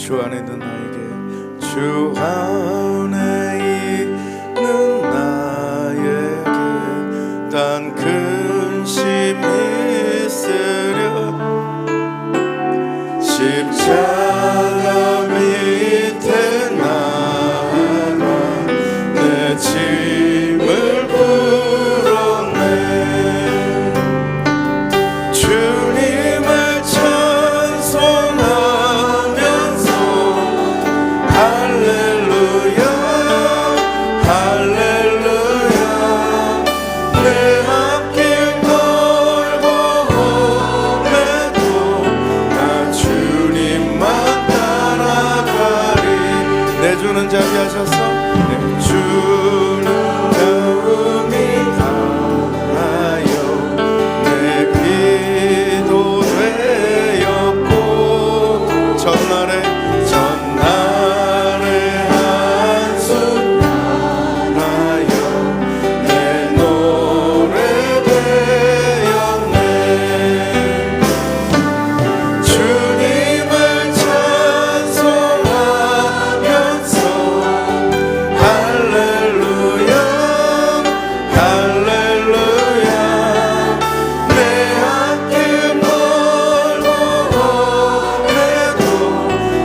주 안에 있는 나에게, 주 안에 있는 나에게 단 근심이 있으려 십자가 밑에 나가 내 짐을 풀었네. 주님을 찬송하면서 할렐루야 할렐루야 내 앞길 멀고 험해도 나 주님만 따라가리. 내 주는 자비하셔서 내 주는 자음이 닿아요 내 기도 되었고 전날에 한숨 나요 내 노래 되었네. 주님을 찬송하면서 할렐루야 할렐루야 내 앞길 멀고 험해도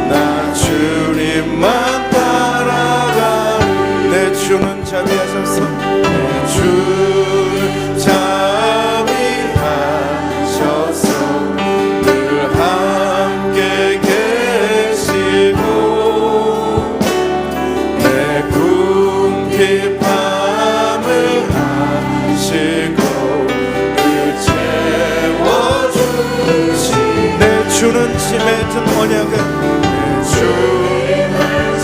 나 주님만 따라가리. 내 주는 자비하셔서 내 주는 자비하셔서 늘 함께 계시고 내 궁핍함을 하시고 늘 채워주시. 내 주는 짐에 든 언약은 내 주님을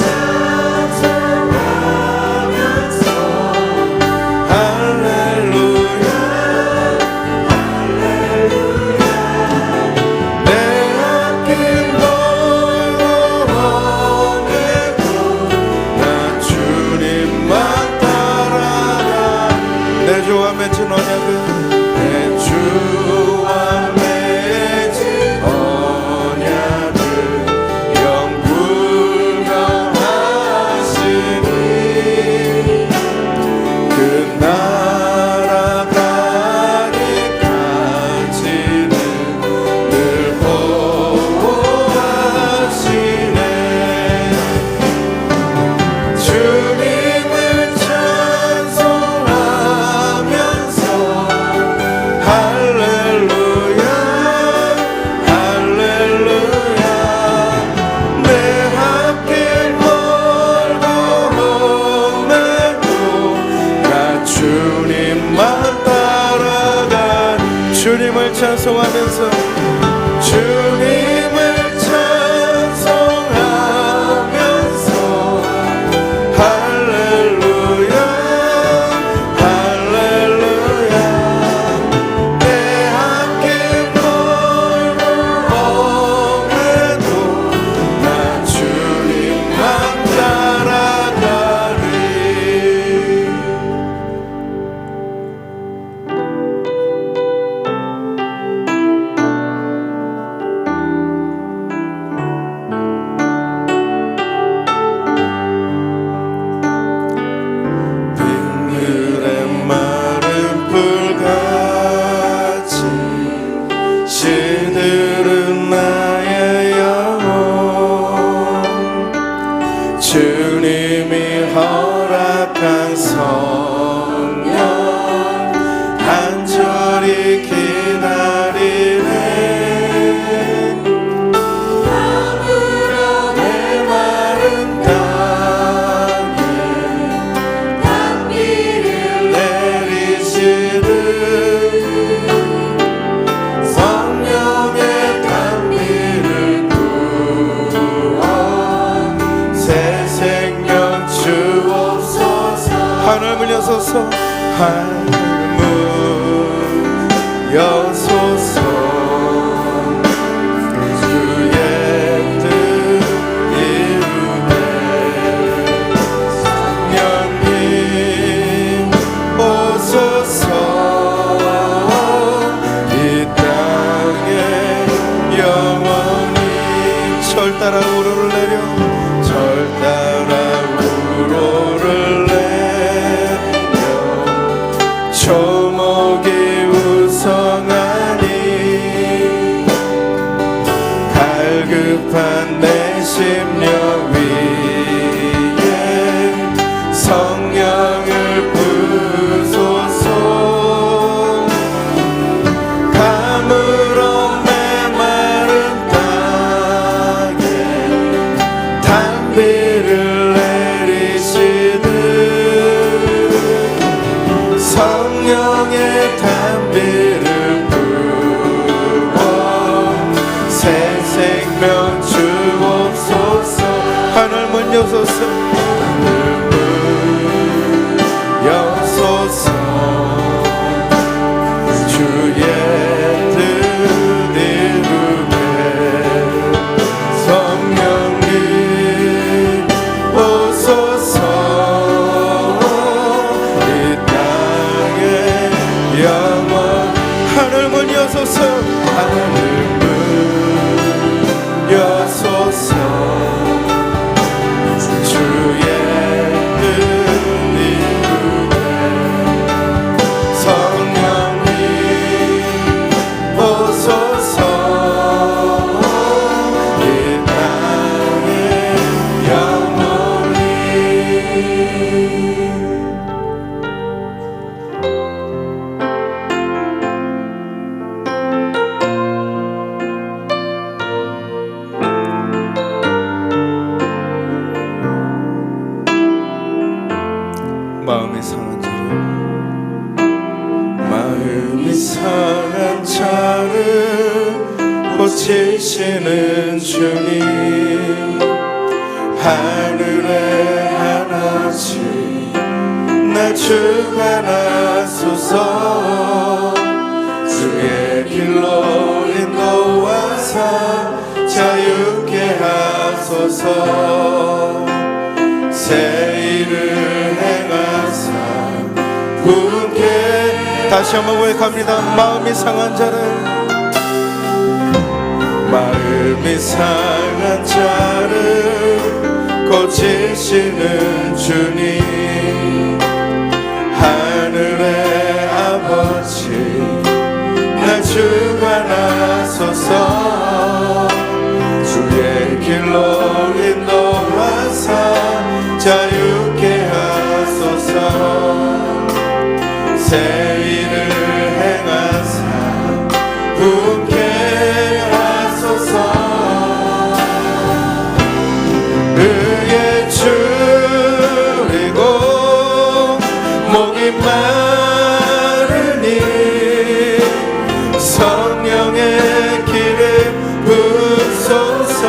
찬송하면서 할렐루야 할렐루야 내 앞길 멀고 험해도 나 주님만 따라가. 내 주와 맺은 언약은 내 주와 맺은 언약은 영불변하시니 그 날아가기까지는 늘 보호하시네. 주님을 찬송하면서 할렐루야 할렐루야 내 앞길 멀고 험해도 나 주님만 따라가. 주님을 찬송하면서 주님을 찬송하면서 할렐루야 할렐루야 내 앞길 멀고 험해도 나 주님만 따라가리. 빗물에 마른 풀같이 시들은 나의 영혼 주님이 허락한 성령 간절히 기다리네. 아무런 메마른 땅에 단비를 내리시듯 성령의 단비를 부어 새 생명 주옵소서. 하늘문 여소서 하늘문 여소서 주의 뜻 이루네. 성령님 오소서 이 땅에 영원히 철 따라 우러를 내려 갈급한 내 심령 위에 성령을 부소서. 감으로 메마른 땅에 단비를 내리시듯 성령의 단비를 부어 새 생명 주옵소서. 하늘 문 여소서. 여소서. 주의 뜻 이루게 성령님 오소서. 이 땅에 영원. 하늘 문 여소서. 하늘 문 여소서. 주의 뜻 이루게 성령님 오소서. 이 땅에 영원히. 마음이 상한 자를, 마음이 상한 자를 고치시는 주님. 하늘에 하나씩 나 주관하소서. 주의 길로 인도하사 자유케 하소서. 새 일을 행하사 부흥케. 다시 한번 고백합니다. 마음이 상한 자를, 마음이 상한 자를 고치시는 주님. 하늘의 아버지 나 주관하소서. 주의 길로 인도하사 자유케 하소서. 새 일을 행하사 부흥케 하소서. 의에 줄이고 목이 마르니 성령의 기름 부으소서.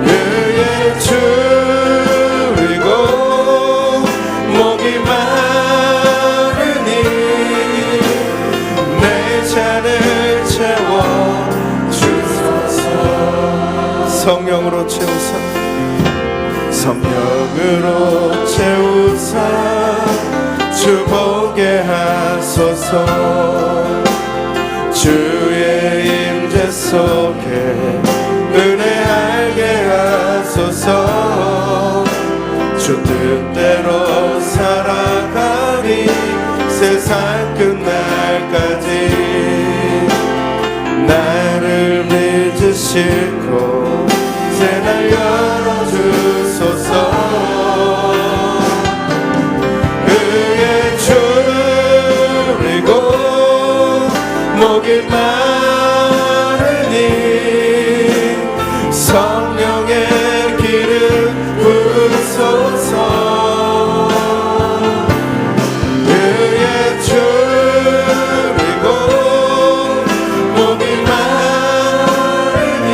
의에 줄이고 목이 마르니 내 잔을 채워 주소서. 성령으로 채우사, 성령으로 채우사 주 보게 하소서. 주의 임재 속에 은혜 알게 하소서. 주 뜻대로 살아가니 세상 끝날까지 나를 믿으시고 새날 열어주소서. 의에 줄이고 목이 마르니 성령의 기름 부으소서. 의에 줄이고 목이 마르니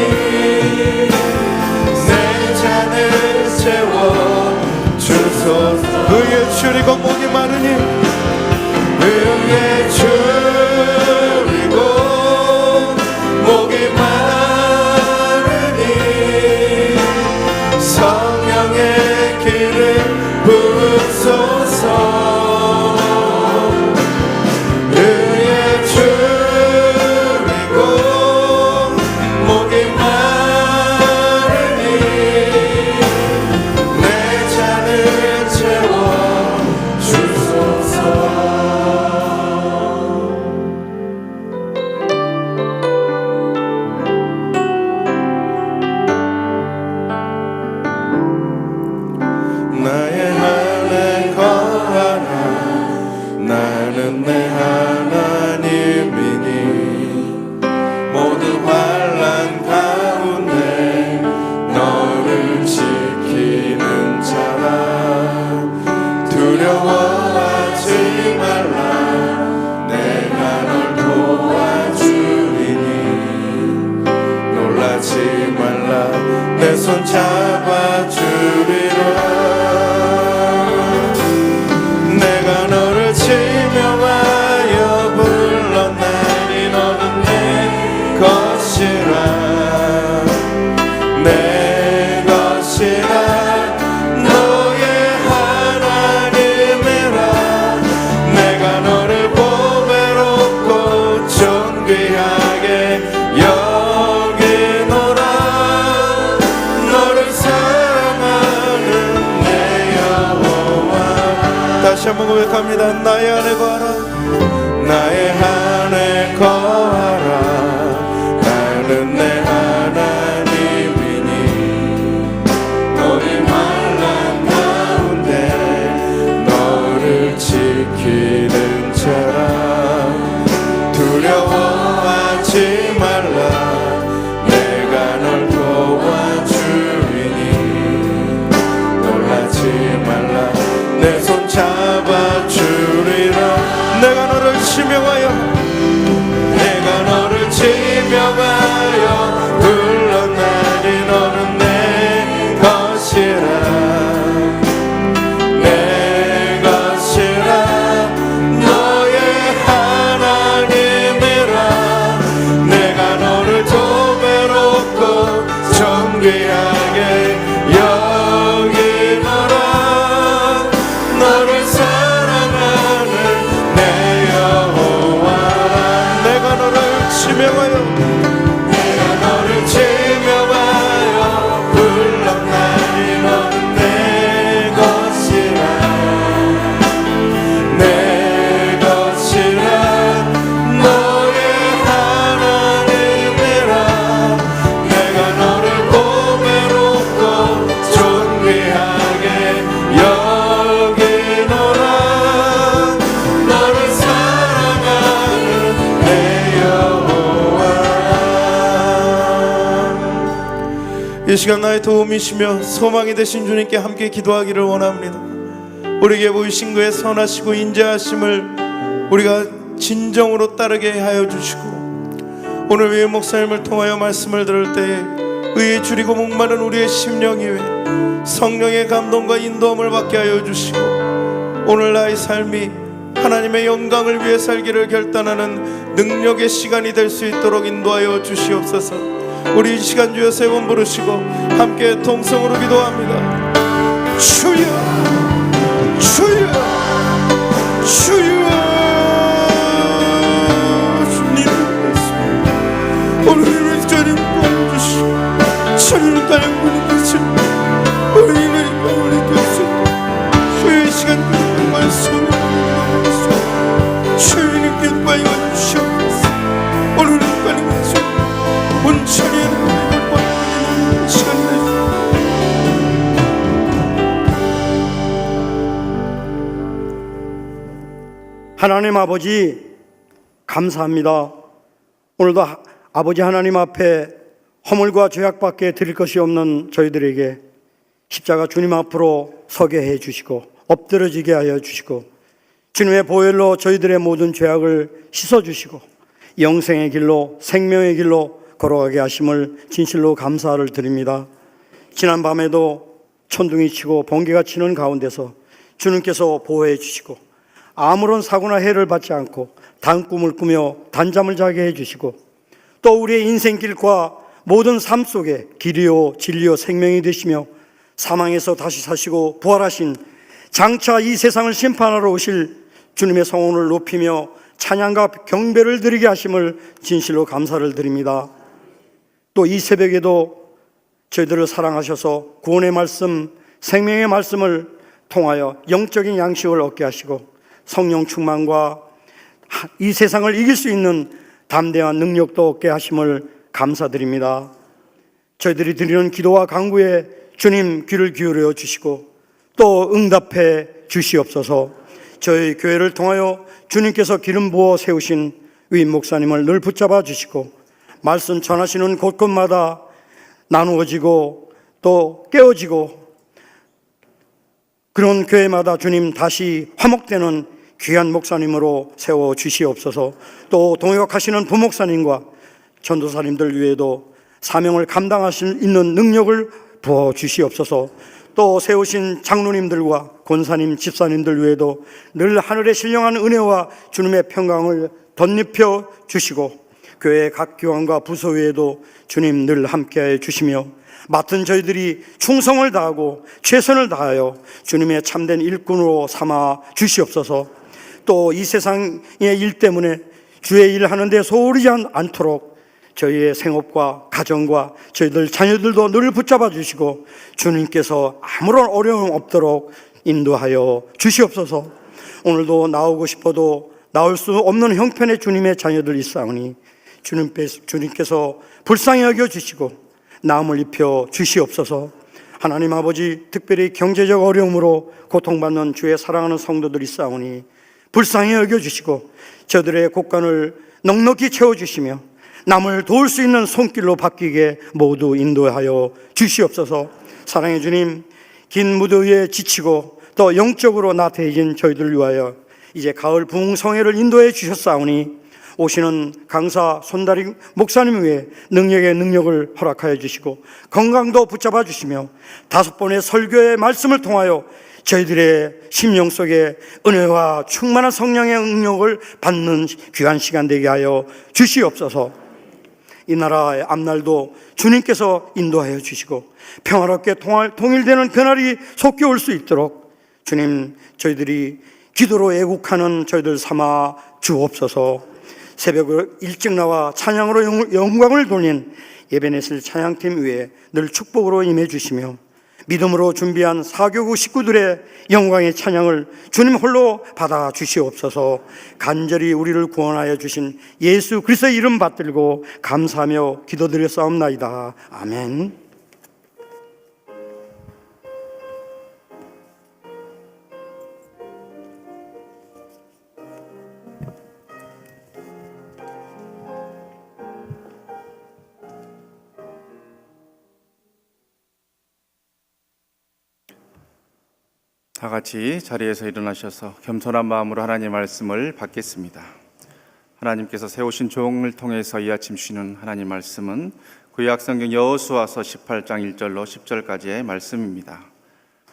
손 잡아주리라. 내가 너를 지명하여 불렀나니 너는 내 것이라. 내 것이라. 너의 하나님이라. 내가 너를 보배롭고 존귀하게 여기노라. 너를 사랑하는 내 여호와. 다시 한번 고백합니다. 나의 안에 거하라. 나의 안에 거하라. 나는 내 하나님이니 너의 환난 가운데 너를 지키는 자라. 두려워하지 말라. 내가 널 도와주리니 놀라지 말라. 내 손 잡아주리라. 내가 너를 지명하여 내가 너를 지명하여 불렀나니 너는 내 것이라. 내 것이라. 너의 하나님이라. 내가 너를 보배롭고 존귀하게 여기노라. 너를 사랑하는 내 여호와라. 내가 너를 지명하여 내가 너를 지명하여 불렀나니 너는 내 것이라. 내 것이라. 너의 하나님이라. 내가 너를 보배롭고 존귀하게 여기노라. 너를 사랑하는 내 여호와. 이 시간 나의 도움이시며 소망이 되신 주님께 함께 기도하기를 원합니다. 우리에게 보이신 그의 선하시고 인자하심을 우리가 진정으로 따르게 하여 주시고, 오늘 위에 목사님을 통하여 말씀을 들을 때에 의에 줄이고 목마른 우리의 심령 위에 성령의 감동과 인도함을 받게 하여 주시고, 오늘 나의 삶이 하나님의 영광을 위해 살기를 결단하는 능력의 시간이 될 수 있도록 인도하여 주시옵소서. 우리 이 시간 주여 세 번 부르시고 함께 동성으로 기도합니다. 주여 주여 주여. 주님을 오늘 저님 도와주시고 저님을 다양한 것을 우리의 영혼이 되시고 주의 시간 말씀을 주님께 기뻐하여 주시옵소서. 오늘은 가능하소 온천히 하나님을 받는 시간이 되시옵소서. 하나님 아버지 감사합니다. 오늘도 아버지 하나님 앞에 허물과 죄악밖에 드릴 것이 없는 저희들에게 십자가 주님 앞으로 서게 해 주시고 엎드러지게 하여 주시고 주님의 보혈로 저희들의 모든 죄악을 씻어 주시고 영생의 길로 생명의 길로 걸어가게 하심을 진실로 감사를 드립니다. 지난 밤에도 천둥이 치고 번개가 치는 가운데서 주님께서 보호해 주시고 아무런 사고나 해를 받지 않고 단꿈을 꾸며 단잠을 자게 해주시고 또 우리의 인생길과 모든 삶 속에 길이요 진리요 생명이 되시며 사망에서 다시 사시고 부활하신 장차 이 세상을 심판하러 오실 주님의 성원을 높이며 찬양과 경배를 드리게 하심을 진실로 감사를 드립니다. 또 이 새벽에도 저희들을 사랑하셔서 구원의 말씀, 생명의 말씀을 통하여 영적인 양식을 얻게 하시고 성령 충만과 이 세상을 이길 수 있는 담대한 능력도 얻게 하심을 감사드립니다. 저희들이 드리는 기도와 간구에 주님 귀를 기울여 주시고 또 응답해 주시옵소서. 저희 교회를 통하여 주님께서 기름 부어 세우신 위임 목사님을 늘 붙잡아 주시고 말씀 전하시는 곳곳마다 나누어지고 또 깨어지고 그런 교회마다 주님 다시 화목되는 귀한 목사님으로 세워 주시옵소서. 또 동역하시는 부목사님과 전도사님들 위에도 사명을 감당하실 있는 능력을 부어 주시옵소서. 또 세우신 장로님들과 권사님, 집사님들 외에도 늘 하늘의 신령한 은혜와 주님의 평강을 덧입혀 주시고 교회 각 교황과 부서 외에도 주님 늘 함께하여 주시며 맡은 저희들이 충성을 다하고 최선을 다하여 주님의 참된 일꾼으로 삼아 주시옵소서. 또 이 세상의 일 때문에 주의 일 하는데 소홀히 않도록 저희의 생업과 가정과 저희들 자녀들도 늘 붙잡아 주시고 주님께서 아무런 어려움 없도록 인도하여 주시옵소서. 오늘도 나오고 싶어도 나올 수 없는 형편의 주님의 자녀들 있사오니 주님께서 불쌍히 여겨주시고 나음을 입혀 주시옵소서. 하나님 아버지, 특별히 경제적 어려움으로 고통받는 주의 사랑하는 성도들이 있사오니 불쌍히 여겨주시고 저들의 곳간을 넉넉히 채워주시며 남을 도울 수 있는 손길로 바뀌게 모두 인도하여 주시옵소서. 사랑의 주님, 긴 무더위에 지치고 또 영적으로 나태해진 저희들을 위하여 이제 가을 부흥성회를 인도해 주셨사오니 오시는 강사 손다리 목사님 위에 능력의 능력을 허락하여 주시고 건강도 붙잡아 주시며 5번의 설교의 말씀을 통하여 저희들의 심령 속에 은혜와 충만한 성령의 응력을 받는 귀한 시간 되게 하여 주시옵소서. 이 나라의 앞날도 주님께서 인도하여 주시고 평화롭게 통일되는 그날이 속히 올 수 있도록 주님, 저희들이 기도로 애국하는 저희들 삼아 주옵소서. 새벽에 일찍 나와 찬양으로 영광을 돌린 예배넷을 찬양팀 위에 늘 축복으로 임해 주시며 믿음으로 준비한 사교구 식구들의 영광의 찬양을 주님 홀로 받아 주시옵소서. 간절히 우리를 구원하여 주신 예수 그리스도의 이름 받들고 감사하며 기도드렸사옵나이다. 아멘. 다 같이 자리에서 일어나셔서 겸손한 마음으로 하나님의 말씀을 받겠습니다. 하나님께서 세우신 종을 통해서 이 아침 주시는 하나님 말씀은 구약 성경 여호수아서 18장 1절로 10절까지의 말씀입니다.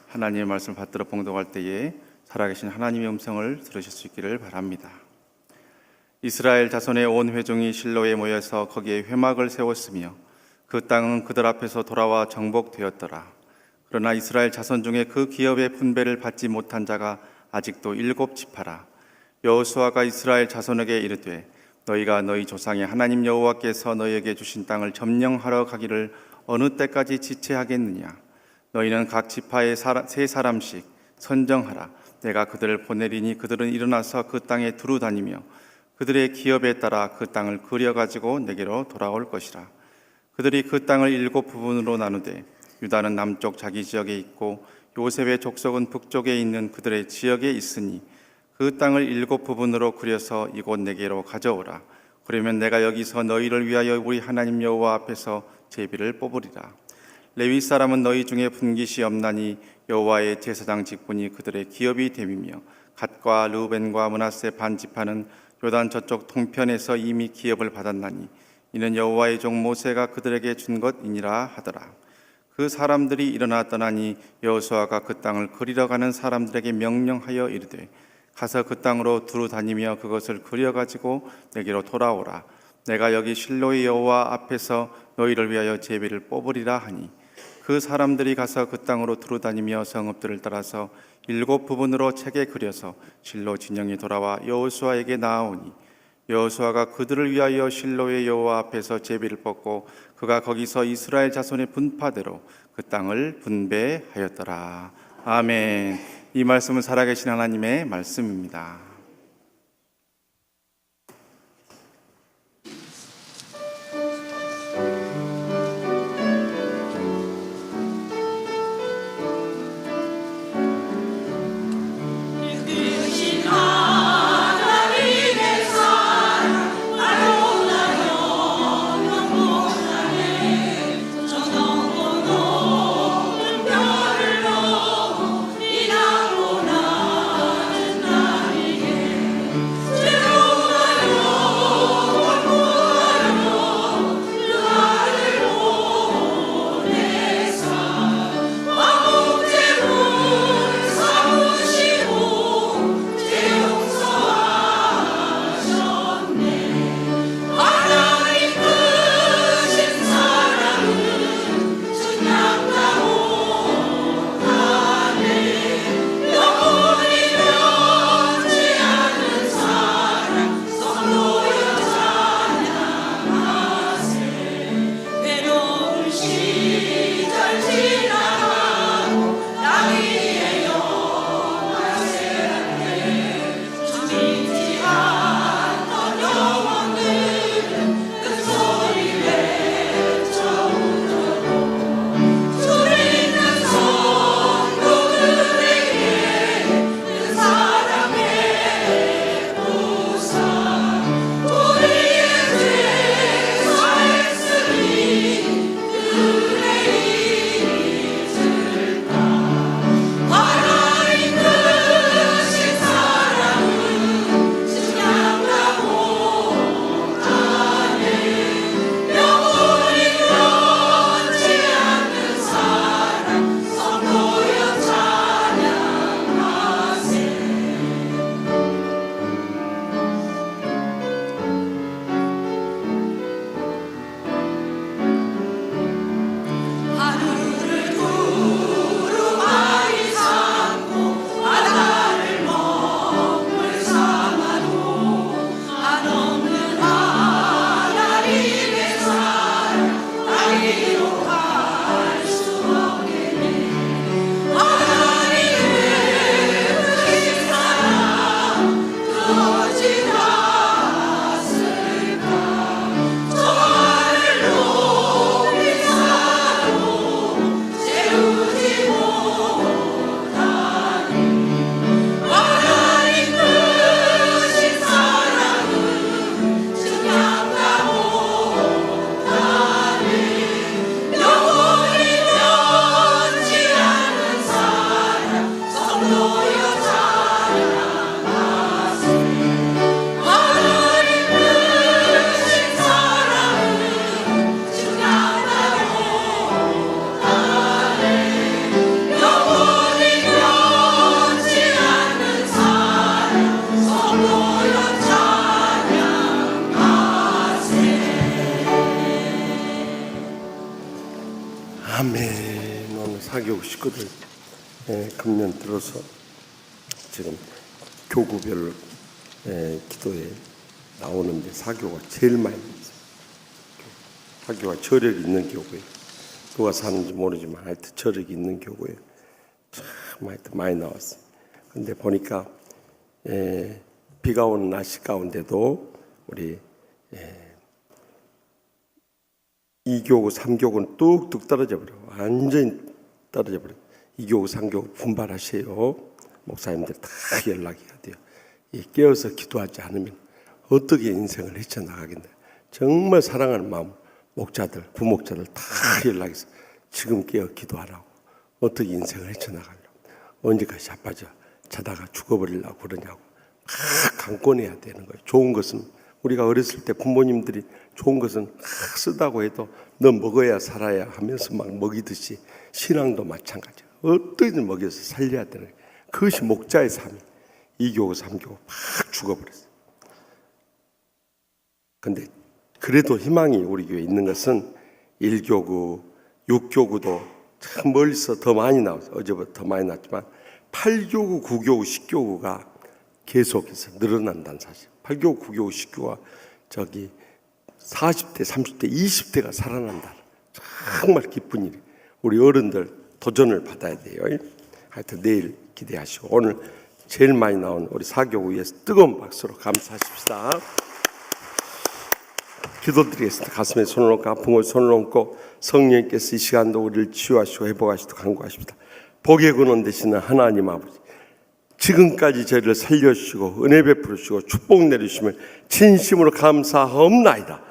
하나님의 말씀을 받들어 봉독할 때에 살아계신 하나님의 음성을 들으실 수 있기를 바랍니다. 이스라엘 자손의 온 회중이 실로에 모여서 거기에 회막을 세웠으며 그 땅은 그들 앞에서 돌아와 정복되었더라. 그러나 이스라엘 자손 중에 그 기업의 분배를 받지 못한 자가 아직도 7지파라. 여호수아가 이스라엘 자손에게 이르되 너희가 너희 조상의 하나님 여호와께서 너희에게 주신 땅을 점령하러 가기를 어느 때까지 지체하겠느냐. 너희는 각 지파에 3사람씩 선정하라. 내가 그들을 보내리니 그들은 일어나서 그 땅에 두루 다니며 그들의 기업에 따라 그 땅을 그려가지고 내게로 돌아올 것이라. 그들이 그 땅을 7부분으로 나누되 유다는 남쪽 자기 지역에 있고 요셉의 족속은 북쪽에 있는 그들의 지역에 있으니 그 땅을 7부분으로 그려서 이곳 내게로 가져오라. 그러면 내가 여기서 너희를 위하여 우리 하나님 여호와 앞에서 제비를 뽑으리라. 레위 사람은 너희 중에 분깃이 없나니 여호와의 제사장 직분이 그들의 기업이 됨이며 갓과 르우벤과 므낫세 반지파는 요단 저쪽 동편에서 이미 기업을 받았나니 이는 여호와의 종 모세가 그들에게 준 것이니라 하더라. 그 사람들이 일어나 떠나니 여호수아가 그 땅을 그리러 가는 사람들에게 명령하여 이르되 가서 그 땅으로 두루 다니며 그것을 그려가지고 내게로 돌아오라. 내가 여기 실로의 여호와 앞에서 너희를 위하여 제비를 뽑으리라 하니 그 사람들이 가서 그 땅으로 두루 다니며 성읍들을 따라서 7부분으로 책에 그려서 실로 진영이 돌아와 여호수아에게 나아오니 여호수아가 그들을 위하여 실로의 여호와 앞에서 제비를 뽑고 그가 거기서 이스라엘 자손의 분파대로 그 땅을 분배하였더라. 아멘. 이 말씀은 살아계신 하나님의 말씀입니다. 아멘. 오늘 사교육 식구들 금년 들어서 지금 교구별 기도에 나오는데 사교가 제일 많이 나왔어요. 사교가 저력이 있는 교구예요. 누가 사는지 모르지만 하여튼 저력이 있는 교구예요. 참 하여튼 많이 나왔어요. 근데 보니까 비가 오는 날씨 가운데도 우리 2교구, 3교구는 뚝뚝 떨어져 버려. 완전히 떨어져 버려. 2교구, 3교구 분발하세요. 목사님들 다 연락해야 돼요. 깨어서 기도하지 않으면 어떻게 인생을 헤쳐나가겠나. 정말 사랑하는 마음 목자들, 부목자들 다 연락해서 지금 깨어 기도하라고. 어떻게 인생을 헤쳐나가려고. 언제까지 자빠져 자다가 죽어버리려고 그러냐고. 막 강권해야 되는 거예요. 좋은 것은 우리가 어렸을 때 부모님들이 좋은 것은 쓰다고 해도 너 먹어야 살아야 하면서 막 먹이듯이 신앙도 마찬가지야. 어떻게든 먹여서 살려야 되는 거예요. 그것이 목자의 삶이 2교구, 3교구 막 죽어버렸어요. 근데 그래도 희망이 우리 교회에 있는 것은 1교구, 6교구도 참 멀리서 더 많이 나왔어요. 어제보다 더 많이 나왔지만 8교구, 9교구, 10교구가 계속해서 늘어난다는 사실. 8교구, 9교구, 10교구가 저기 40대, 30대, 20대가 살아난다. 정말 기쁜 일이. 우리 어른들 도전을 받아야 돼요. 하여튼 내일 기대하시고 오늘 제일 많이 나온 우리 4교구 위해서 뜨거운 박수로 감사하십시다. 기도드리겠습니다. 가슴에 손을 얹고 아픈 곳에 손을 얹고 성령님께서 이 시간도 우리를 치유하시고 회복하시도록 간구하십니다. 복의 근원 되시는 하나님 아버지, 지금까지 저희를 살려주시고 은혜 베풀으시고 축복 내주시면 진심으로 감사하옵나이다.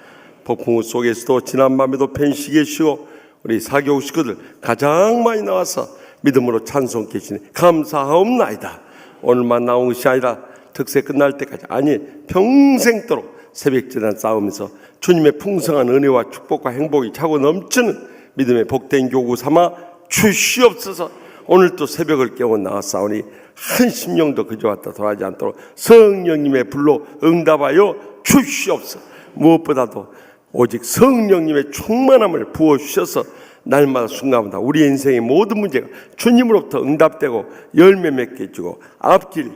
폭풍우 속에서도 지난 밤에도 편식해 주시고 우리 4교구 식구들 가장 많이 나와서 믿음으로 찬송 계시니 감사하옵나이다. 오늘만 나온 것이 아니라 특세 끝날 때까지, 아니 평생도록 새벽지나 싸우면서 주님의 풍성한 은혜와 축복과 행복이 차고 넘치는 믿음의 복된 교구 삼아 주시옵소서. 오늘 또 새벽을 깨워 나왔사오니 한 심령도 그저 왔다 돌아가지 않도록 성령님의 불로 응답하여 주시옵소서. 무엇보다도 오직 성령님의 충만함을 부어주셔서 날마다 순간마다 우리 인생의 모든 문제가 주님으로부터 응답되고 열매 맺게 해주고 앞길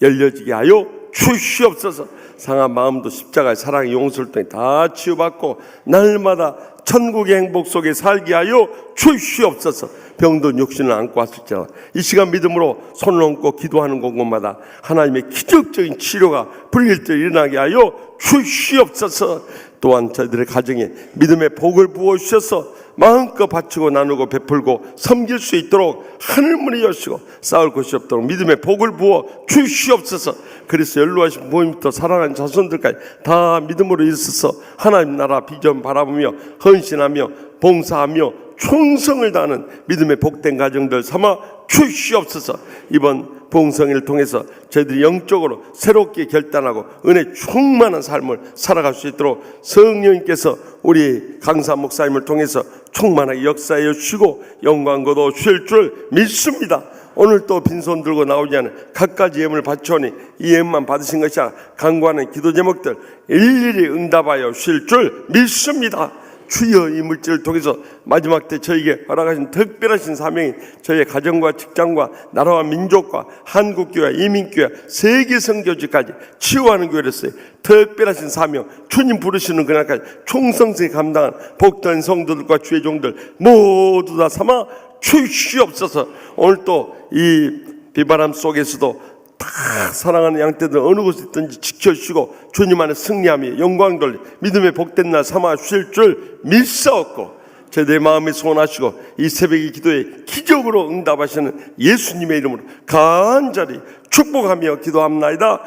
열려지게 하여 주시옵소서. 상한 마음도 십자가의 사랑의 용서를 통해 다 치유받고 날마다 천국의 행복 속에 살게 하여 주시옵소서. 병든 육신을 안고 왔을지라도 이 시간 믿음으로 손을 얹고 기도하는 곳곳마다 하나님의 기적적인 치료가 불일절 일어나게 하여 주시옵소서. 또한 저희들의 가정에 믿음의 복을 부어주셔서 마음껏 바치고 나누고 베풀고 섬길 수 있도록 하늘문을 여시고 싸울 것이 없도록 믿음의 복을 부어 주시옵소서. 그래서 연로하신 부모님부터 사랑하는 자손들까지 다 믿음으로 있어서 하나님 나라 비전 바라보며 헌신하며 봉사하며 충성을 다하는 믿음의 복된 가정들 삼아 주시옵소서. 이번 봉성회를 통해서 저희들이 영적으로 새롭게 결단하고 은혜 충만한 삶을 살아갈 수 있도록 성령님께서 우리 강사 목사님을 통해서 충만하게 역사해 주시고 영광 거둬 주실 줄 믿습니다. 오늘 또 빈손 들고 나오지 않은 갖가지 예물을 바쳐오니 이 예물만 받으신 것이 아니라 간구하는 기도 제목들 일일이 응답하여 주실 줄 믿습니다. 주여, 이 물질을 통해서 마지막 때 저에게 허락하신 특별하신 사명이 저희의 가정과 직장과 나라와 민족과 한국교회, 이민교회, 세계 선교지까지 치유하는 교회로서의 특별하신 사명, 주님 부르시는 그날까지 총성스레 감당한 복된 성도들과 주의 종들 모두 다 삼아 주시옵소서. 오늘 또 이 비바람 속에서도 다 사랑하는 양떼들 어느 곳에 있든지 지켜주시고 주님 안에 승리하며 영광 돌리 믿음의 복된 날 삼아 주실 줄 믿사옵고 제 마음에 소원하시고 이 새벽의 기도에 기적으로 응답하시는 예수님의 이름으로 간절히 축복하며 기도합나이다.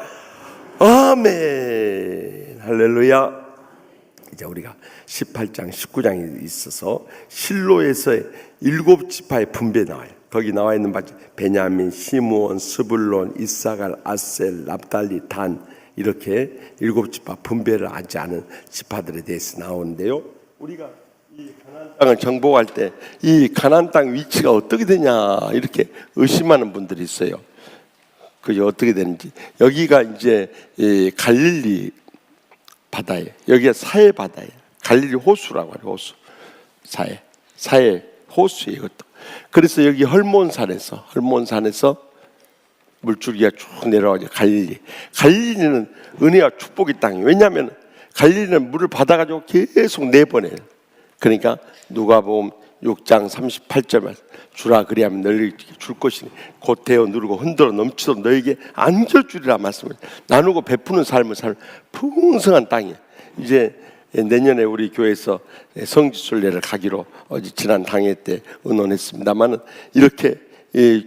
아멘. 할렐루야. 이제 우리가 18장 19장이 있어서 실로에서의 7지파의 분배 나와요. 거기 나와 있는 바지 베냐민, 시므온, 스불론, 이사갈, 아셀, 납달리, 단 이렇게 7지파 분배를 하지 않은 지파들에 대해서 나오는데요. 우리가 이 가나안 땅을 정복할 때 이 가나안 땅 위치가 어떻게 되냐 이렇게 의심하는 분들이 있어요. 그게 어떻게 되는지. 여기가 이제 이 갈릴리 바다예요. 여기가 사해 바다예요. 갈릴리 호수라고 해요. 호수. 사해 호수예요, 이것도. 그래서 여기 헐몬산에서 물줄기가 쭉 내려와서 갈릴리는 은혜와 축복의 땅이에요. 왜냐하면 갈릴리는 물을 받아가지고 계속 내보내요. 그러니까 누가복음 6장 38절 주라 그리하면 너희에게 줄 것이니 곧 대어 누르고 흔들어 넘치도록 너에게 안겨주리라 말씀을 나누고 베푸는 삶을 살 풍성한 땅이에요. 이제 내년에 우리 교회에서 성지순례를 가기로 어제 지난 당회 때 의논했습니다만은 이렇게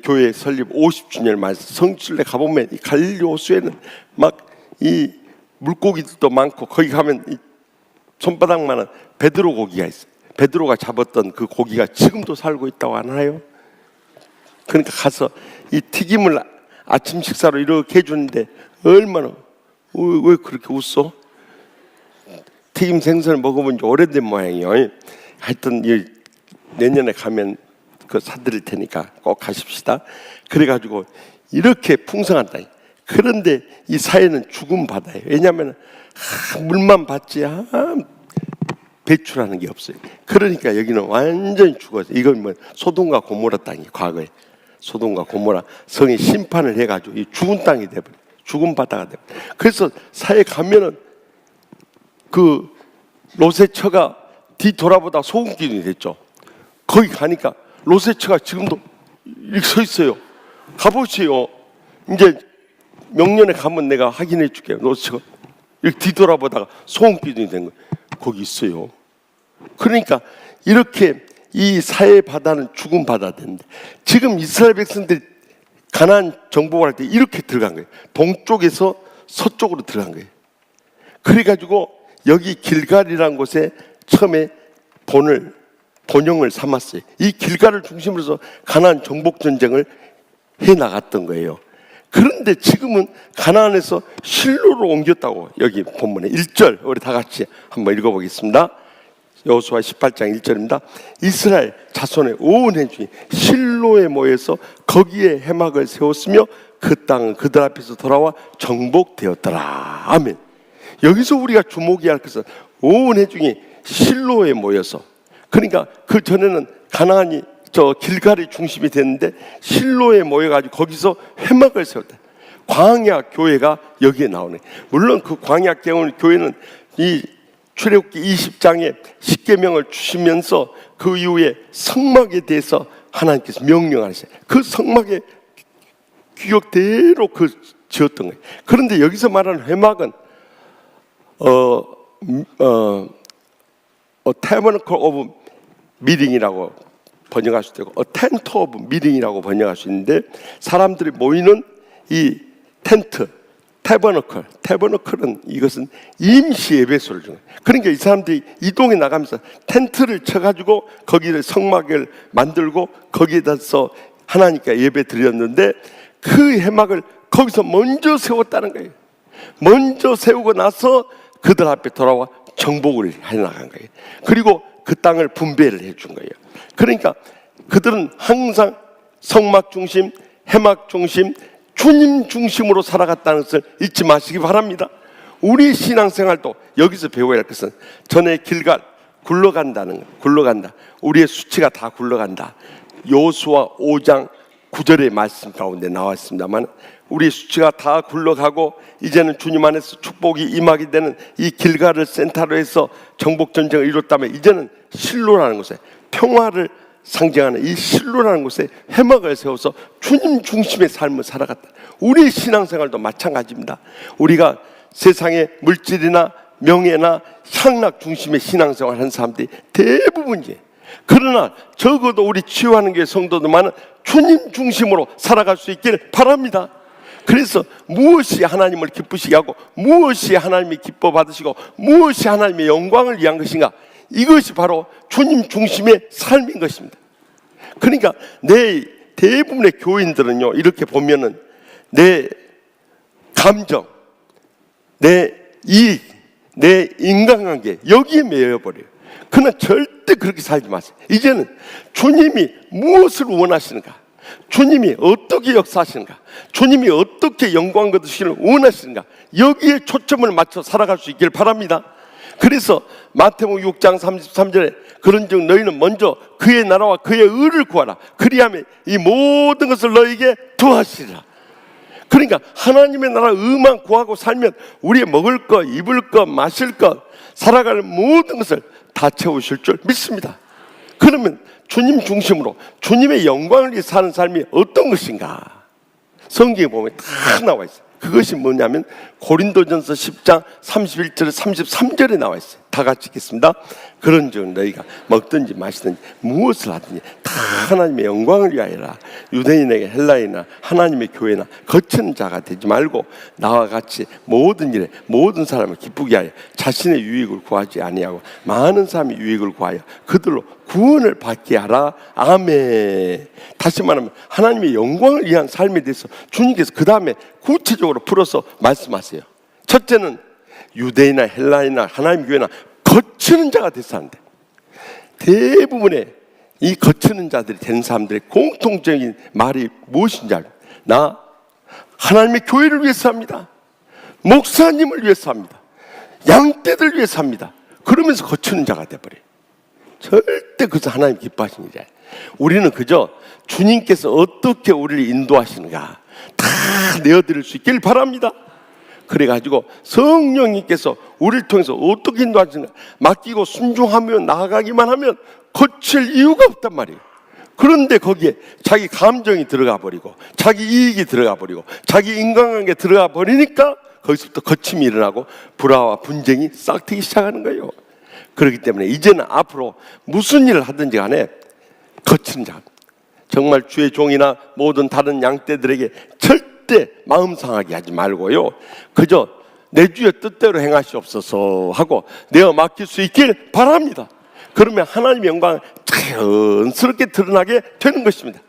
교회 설립 50주년을 맞아서 성지순례 가보면 이 갈릴리 호수에는 막 이 물고기들도 많고 거기 가면 이 손바닥만한 베드로 고기가 있어요. 베드로가 잡았던 그 고기가 지금도 살고 있다고 하나요? 그러니까 가서 이 튀김을 아침 식사로 이렇게 해주는데 얼마나 왜 그렇게 웃어? 튀김 생선을 먹어본 지 오래된 모양이에요. 하여튼 내년에 가면 그 사드릴 테니까 꼭 가십시다. 그래가지고 이렇게 풍성한 땅. 그런데 이 사회는 죽음 바다예요. 왜냐하면 물만 받지 배출하는 게 없어요. 그러니까 여기는 완전히 죽어서 이건 뭐 소돔과 고모라 땅이 과거에 소돔과 고모라 성이 심판을 해가지고 이 죽은 땅이 돼버려. 죽은 바다가 돼버려. 그래서 사회 가면은 그 로세처가 뒤돌아보다 소금기둥이 됐죠. 거기 가니까 로세처가 지금도 이렇게 서 있어요. 가보세요. 이제 명년에 가면 내가 확인해 줄게요. 로세처가 이렇게 뒤돌아보다가 소금기둥이 된 거예요. 거기 있어요. 그러니까 이렇게 이 사회 바다는 죽은 바다 됐는데 지금 이스라엘 백성들이 가나안 정복을 할 때 이렇게 들어간 거예요. 동쪽에서 서쪽으로 들어간 거예요. 그래가지고 여기 길갈이라는 곳에 처음에 본영을 삼았어요. 이 길갈을 중심으로 해서 가나안 정복 전쟁을 해 나갔던 거예요. 그런데 지금은 가나안에서 실로로 옮겼다고 여기 본문에 1절 우리 다 같이 한번 읽어보겠습니다. 여호수아 18장 1절입니다. 이스라엘 자손의 온 회중이 실로에 모여서 거기에 회막을 세웠으며 그 땅은 그들 앞에서 돌아와 정복되었더라. 아멘. 여기서 우리가 주목해야 할 것은 온 회중이 실로에 모여서, 그러니까 그 전에는 가나안이 저 길갈이 중심이 됐는데 실로에 모여가지고 거기서 회막을 세웠다. 광야 교회가 여기에 나오네. 물론 그 광야 교회는 이 출애굽기 20장에 십계명을 주시면서 그 이후에 성막에 대해서 하나님께서 명령하셨어요. 그 성막의 규격대로 그 지었던 거예요. 그런데 여기서 말하는 회막은 tabernacle of meeting이라고 번역할 수 있고 tent of meeting이라고 번역할 수 있는데 사람들이 모이는 이 텐트, tabernacle, 이것은 임시 예배소를 준 거예요. 그러니까 이 사람들이 이동해 나가면서 텐트를 쳐가지고 거기를 성막을 만들고 거기에다서 하나님께 예배 드렸는데 그 회막을 거기서 먼저 세웠다는 거예요. 먼저 세우고 나서 그들 앞에 돌아와 정복을 해 나간 거예요. 그리고 그 땅을 분배를 해준 거예요. 그러니까 그들은 항상 성막 중심, 회막 중심, 주님 중심으로 살아갔다는 것을 잊지 마시기 바랍니다. 우리 신앙생활도 여기서 배워야 할 것은 전에 길갈 굴러간다는 거, 굴러간다. 우리의 수치가 다 굴러간다. 여호수아 5장 9절의 말씀 가운데 나왔습니다만 우리 수치가 다 굴러가고 이제는 주님 안에서 축복이 임하게 되는 이 길갈을 센터로 해서 정복전쟁을 이뤘다면 이제는 실로라는 곳에 평화를 상징하는 이 실로라는 곳에 회막을 세워서 주님 중심의 삶을 살아갔다. 우리의 신앙생활도 마찬가지입니다. 우리가 세상의 물질이나 명예나 향락 중심의 신앙생활을 하는 사람들이 대부분이에요. 그러나 적어도 우리 치유하는 교회 성도들만은 주님 중심으로 살아갈 수 있기를 바랍니다. 그래서 무엇이 하나님을 기쁘시게 하고 무엇이 하나님이 기뻐 받으시고 무엇이 하나님의 영광을 위한 것인가, 이것이 바로 주님 중심의 삶인 것입니다. 그러니까 내 대부분의 교인들은요, 이렇게 보면은 내 감정, 내 이익, 내 인간관계 여기에 매여버려요. 그러나 절대 그렇게 살지 마세요. 이제는 주님이 무엇을 원하시는가, 주님이 어떻게 역사하시는가, 주님이 어떻게 영광 거두시기를 원하시는가, 여기에 초점을 맞춰 살아갈 수 있기를 바랍니다. 그래서 마태복음 6장 33절에 그런즉 너희는 먼저 그의 나라와 그의 의를 구하라. 그리하면 이 모든 것을 너희에게 더하시리라. 그러니까 하나님의 나라 의만 구하고 살면 우리의 먹을 것, 입을 것, 마실 것, 살아갈 모든 것을 다 채우실 줄 믿습니다. 그러면 주님 중심으로 주님의 영광을 위해 사는 삶이 어떤 것인가? 성경에 보면 다 나와 있어요. 그것이 뭐냐면 고린도전서 10장 31절 33절에 나와 있어요. 다 같이 읽겠습니다. 그런즉 너희가 먹든지 마시든지 무엇을 하든지 다 하나님의 영광을 위하여라. 유대인에게 헬라인이나 하나님의 교회나 거치는 자가 되지 말고 나와 같이 모든 일에 모든 사람을 기쁘게 하여 자신의 유익을 구하지 아니하고 많은 사람의 유익을 구하여 그들로 구원을 받게 하라. 아멘. 다시 말하면 하나님의 영광을 위한 삶에 대해서 주님께서 그 다음에 구체적으로 풀어서 말씀하세요. 첫째는 유대인이나 헬라인이나 하나님 교회나 거치는 자가 돼서 한대. 대부분의 이 거치는 자들이 된 사람들의 공통적인 말이 무엇인지 알아요? 나 하나님의 교회를 위해서 합니다. 목사님을 위해서 합니다. 양떼들 위해서 합니다. 그러면서 거치는 자가 돼버려요. 절대 그것은 하나님 기뻐하시는 일이에요. 우리는 그저 주님께서 어떻게 우리를 인도하시는가 다 내어드릴 수 있길 바랍니다. 그래가지고 성령님께서 우리를 통해서 어떻게 인도하시는가 맡기고 순종하며 나아가기만 하면 거칠 이유가 없단 말이에요. 그런데 거기에 자기 감정이 들어가 버리고 자기 이익이 들어가 버리고 자기 인간관계 들어가 버리니까 거기서부터 거침이 일어나고 불화와 분쟁이 싹트기 시작하는 거예요. 그렇기 때문에 이제는 앞으로 무슨 일을 하든지 간에 거치는 자, 정말 주의 종이나 모든 다른 양떼들에게 절대 마음 상하게 하지 말고요, 그저 내 주의 뜻대로 행하시옵소서 하고 내어 맡길 수 있길 바랍니다. 그러면 하나님의 영광을 자연스럽게 드러나게 되는 것입니다.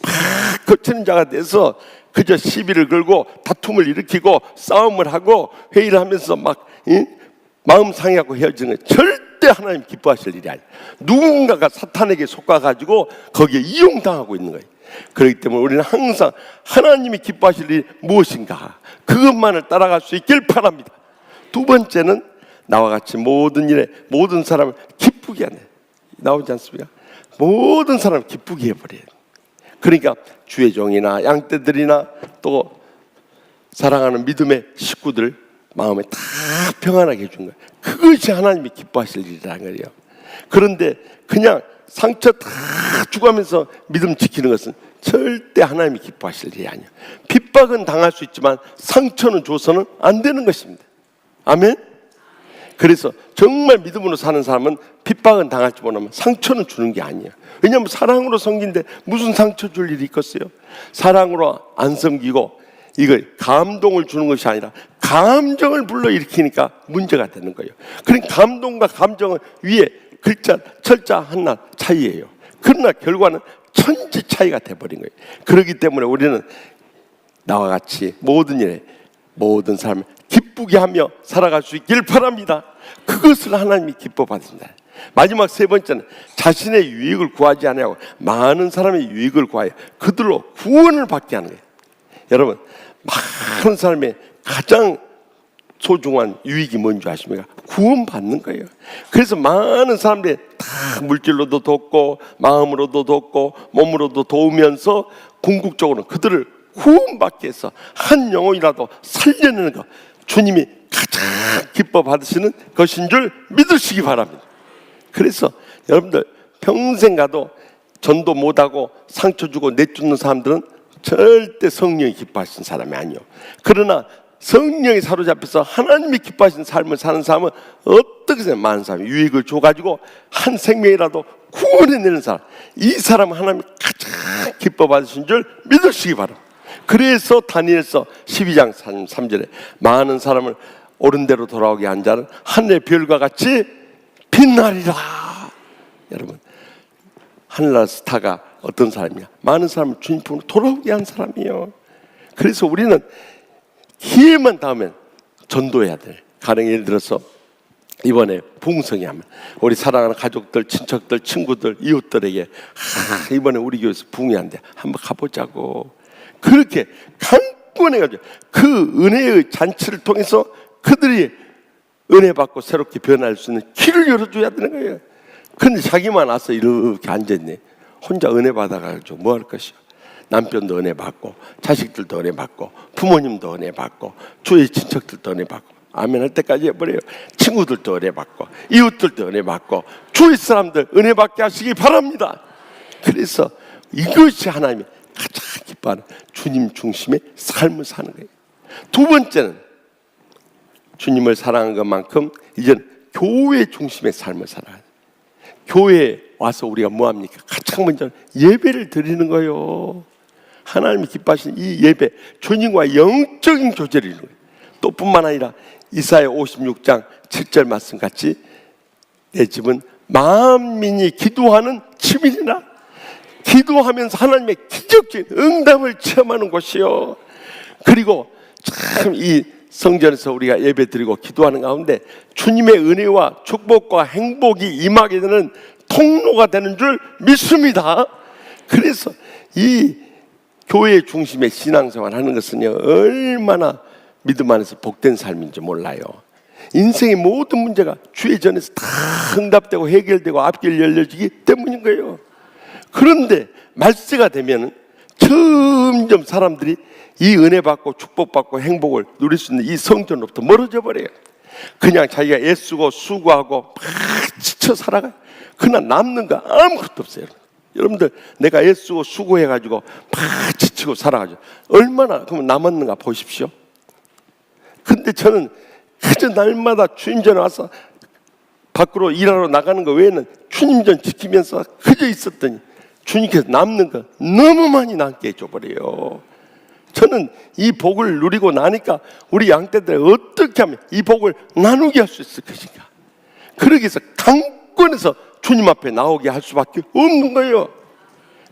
막 거치는 자가 돼서 그저 시비를 걸고 다툼을 일으키고 싸움을 하고 회의를 하면서 막 마음 상해하고 헤어지는 건 절대 하나님 기뻐하실 일이 아니에요. 누군가가 사탄에게 속아가지고 거기에 이용당하고 있는 거예요. 그렇기 때문에 우리는 항상 하나님이 기뻐하실 일이 무엇인가 그것만을 따라갈 수 있길 바랍니다. 두 번째는 나와 같이 모든 일에 모든 사람을 기쁘게 하네. 나오지 않습니까? 모든 사람을 기쁘게 해버려요. 그러니까 주의 종이나 양떼들이나 또 사랑하는 믿음의 식구들 마음에 다 평안하게 해준 거예요. 그것이 하나님이 기뻐하실 일이라는 거예요. 그런데 그냥 상처 다 주고하면서 믿음 지키는 것은 절대 하나님이 기뻐하실 일이 아니에요. 핍박은 당할 수 있지만 상처는 줘서는 안 되는 것입니다. 아멘? 그래서 정말 믿음으로 사는 사람은 핍박은 당할지 모르면 상처는 주는 게 아니에요. 왜냐하면 사랑으로 섬긴데 무슨 상처 줄 일이 있겠어요? 사랑으로 안 섬기고 이걸 감동을 주는 것이 아니라 감정을 불러일으키니까 문제가 되는 거예요. 그러니까 감동과 감정은 위에 글자, 철자 하나 차이예요. 그러나 결과는 천지 차이가 돼버린 거예요. 그렇기 때문에 우리는 나와 같이 모든 일에 모든 사람을 기쁘게 하며 살아갈 수 있길 바랍니다. 그것을 하나님이 기뻐 받으신다. 마지막 세 번째는 자신의 유익을 구하지 않고 많은 사람의 유익을 구하여 그들로 구원을 받게 하는 거예요. 여러분, 많은 사람의 가장 소중한 유익이 뭔지 아십니까? 구원받는 거예요. 그래서 많은 사람들이 다 물질로도 돕고 마음으로도 돕고 몸으로도 도우면서 궁극적으로 그들을 구원받게 해서 한 영혼이라도 살려내는 것, 주님이 가장 기뻐 받으시는 것인 줄 믿으시기 바랍니다. 그래서 여러분들 평생 가도 전도 못하고 상처 주고 내쫓는 사람들은 절대 성령이 기뻐하시는 사람이 아니에요. 그러나 성령이 사로잡혀서 하나님이 기뻐하시는 삶을 사는 사람은 어떻게 생각해요? 많은 사람이 유익을 줘가지고 한 생명이라도 구원해내는 사람, 이 사람은 하나님이 가장 기뻐 받으신 줄 믿으시기 바랍니다. 그래서 다니엘서 12장 3절에 많은 사람을 옳은 대로 돌아오게 한 자는 하늘의 별과 같이 빛나리라. 여러분, 하늘나라 스타가 어떤 사람이냐? 많은 사람을 주님 품으로 돌아오게 한 사람이에요. 그래서 우리는 기회만 닿으면 전도해야 돼. 가령 예를 들어서 이번에 부흥성이 하면 우리 사랑하는 가족들, 친척들, 친구들, 이웃들에게 이번에 우리 교회에서 부흥이 한대. 한번 가보자고. 그렇게 강권해가지고 그 은혜의 잔치를 통해서 그들이 은혜 받고 새롭게 변할 수 있는 길을 열어줘야 되는 거예요. 근데 자기만 와서 이렇게 앉았네. 혼자 은혜 받아가지고 뭐 할 것이야. 남편도 은혜 받고, 자식들도 은혜 받고, 부모님도 은혜 받고, 주위 친척들도 은혜 받고, 아멘 할 때까지 해버려요. 친구들도 은혜 받고, 이웃들도 은혜 받고, 주위 사람들 은혜 받게 하시기 바랍니다. 그래서 이것이 하나님이 가장 기뻐하는 주님 중심의 삶을 사는 거예요. 두 번째는 주님을 사랑하는 것만큼 이제는 교회 중심의 삶을 살아야 돼요. 교회에 와서 우리가 뭐합니까? 가장 먼저 예배를 드리는 거예요. 하나님이 기뻐하시는 이 예배, 주님과 영적인 교제를 이루는 거예요. 또 뿐만 아니라 이사야 56장 7절 말씀 같이 내 집은 만민이 기도하는 집이니라. 기도하면서 하나님의 기적적인 응답을 체험하는 곳이요. 그리고 참 이 성전에서 우리가 예배드리고 기도하는 가운데 주님의 은혜와 축복과 행복이 임하게 되는 통로가 되는 줄 믿습니다. 그래서 이 교회 중심의 신앙생활 하는 것은요, 얼마나 믿음 안에서 복된 삶인지 몰라요. 인생의 모든 문제가 주의 전에서 다 응답되고 해결되고 앞길 열려지기 때문인 거예요. 그런데 말세가 되면 점점 사람들이 이 은혜 받고 축복 받고 행복을 누릴 수 있는 이 성전으로부터 멀어져 버려요. 그냥 자기가 애쓰고 수고하고 막 지쳐 살아가요. 그러나 남는 거 아무것도 없어요. 여러분들 내가 애쓰고 수고해가지고 막 지치고 살아가지고 얼마나 그러면 남았는가 보십시오. 근데 저는 그저 날마다 주님 전에 와서 밖으로 일하러 나가는 거 외에는 주님 전 지키면서 그저 있었더니 주님께서 남는 거 너무 많이 남게 해줘버려요. 저는 이 복을 누리고 나니까 우리 양떼들 어떻게 하면 이 복을 나누게 할 수 있을 것인가. 그러기 위해서 강권에서 주님 앞에 나오게 할 수밖에 없는 거예요.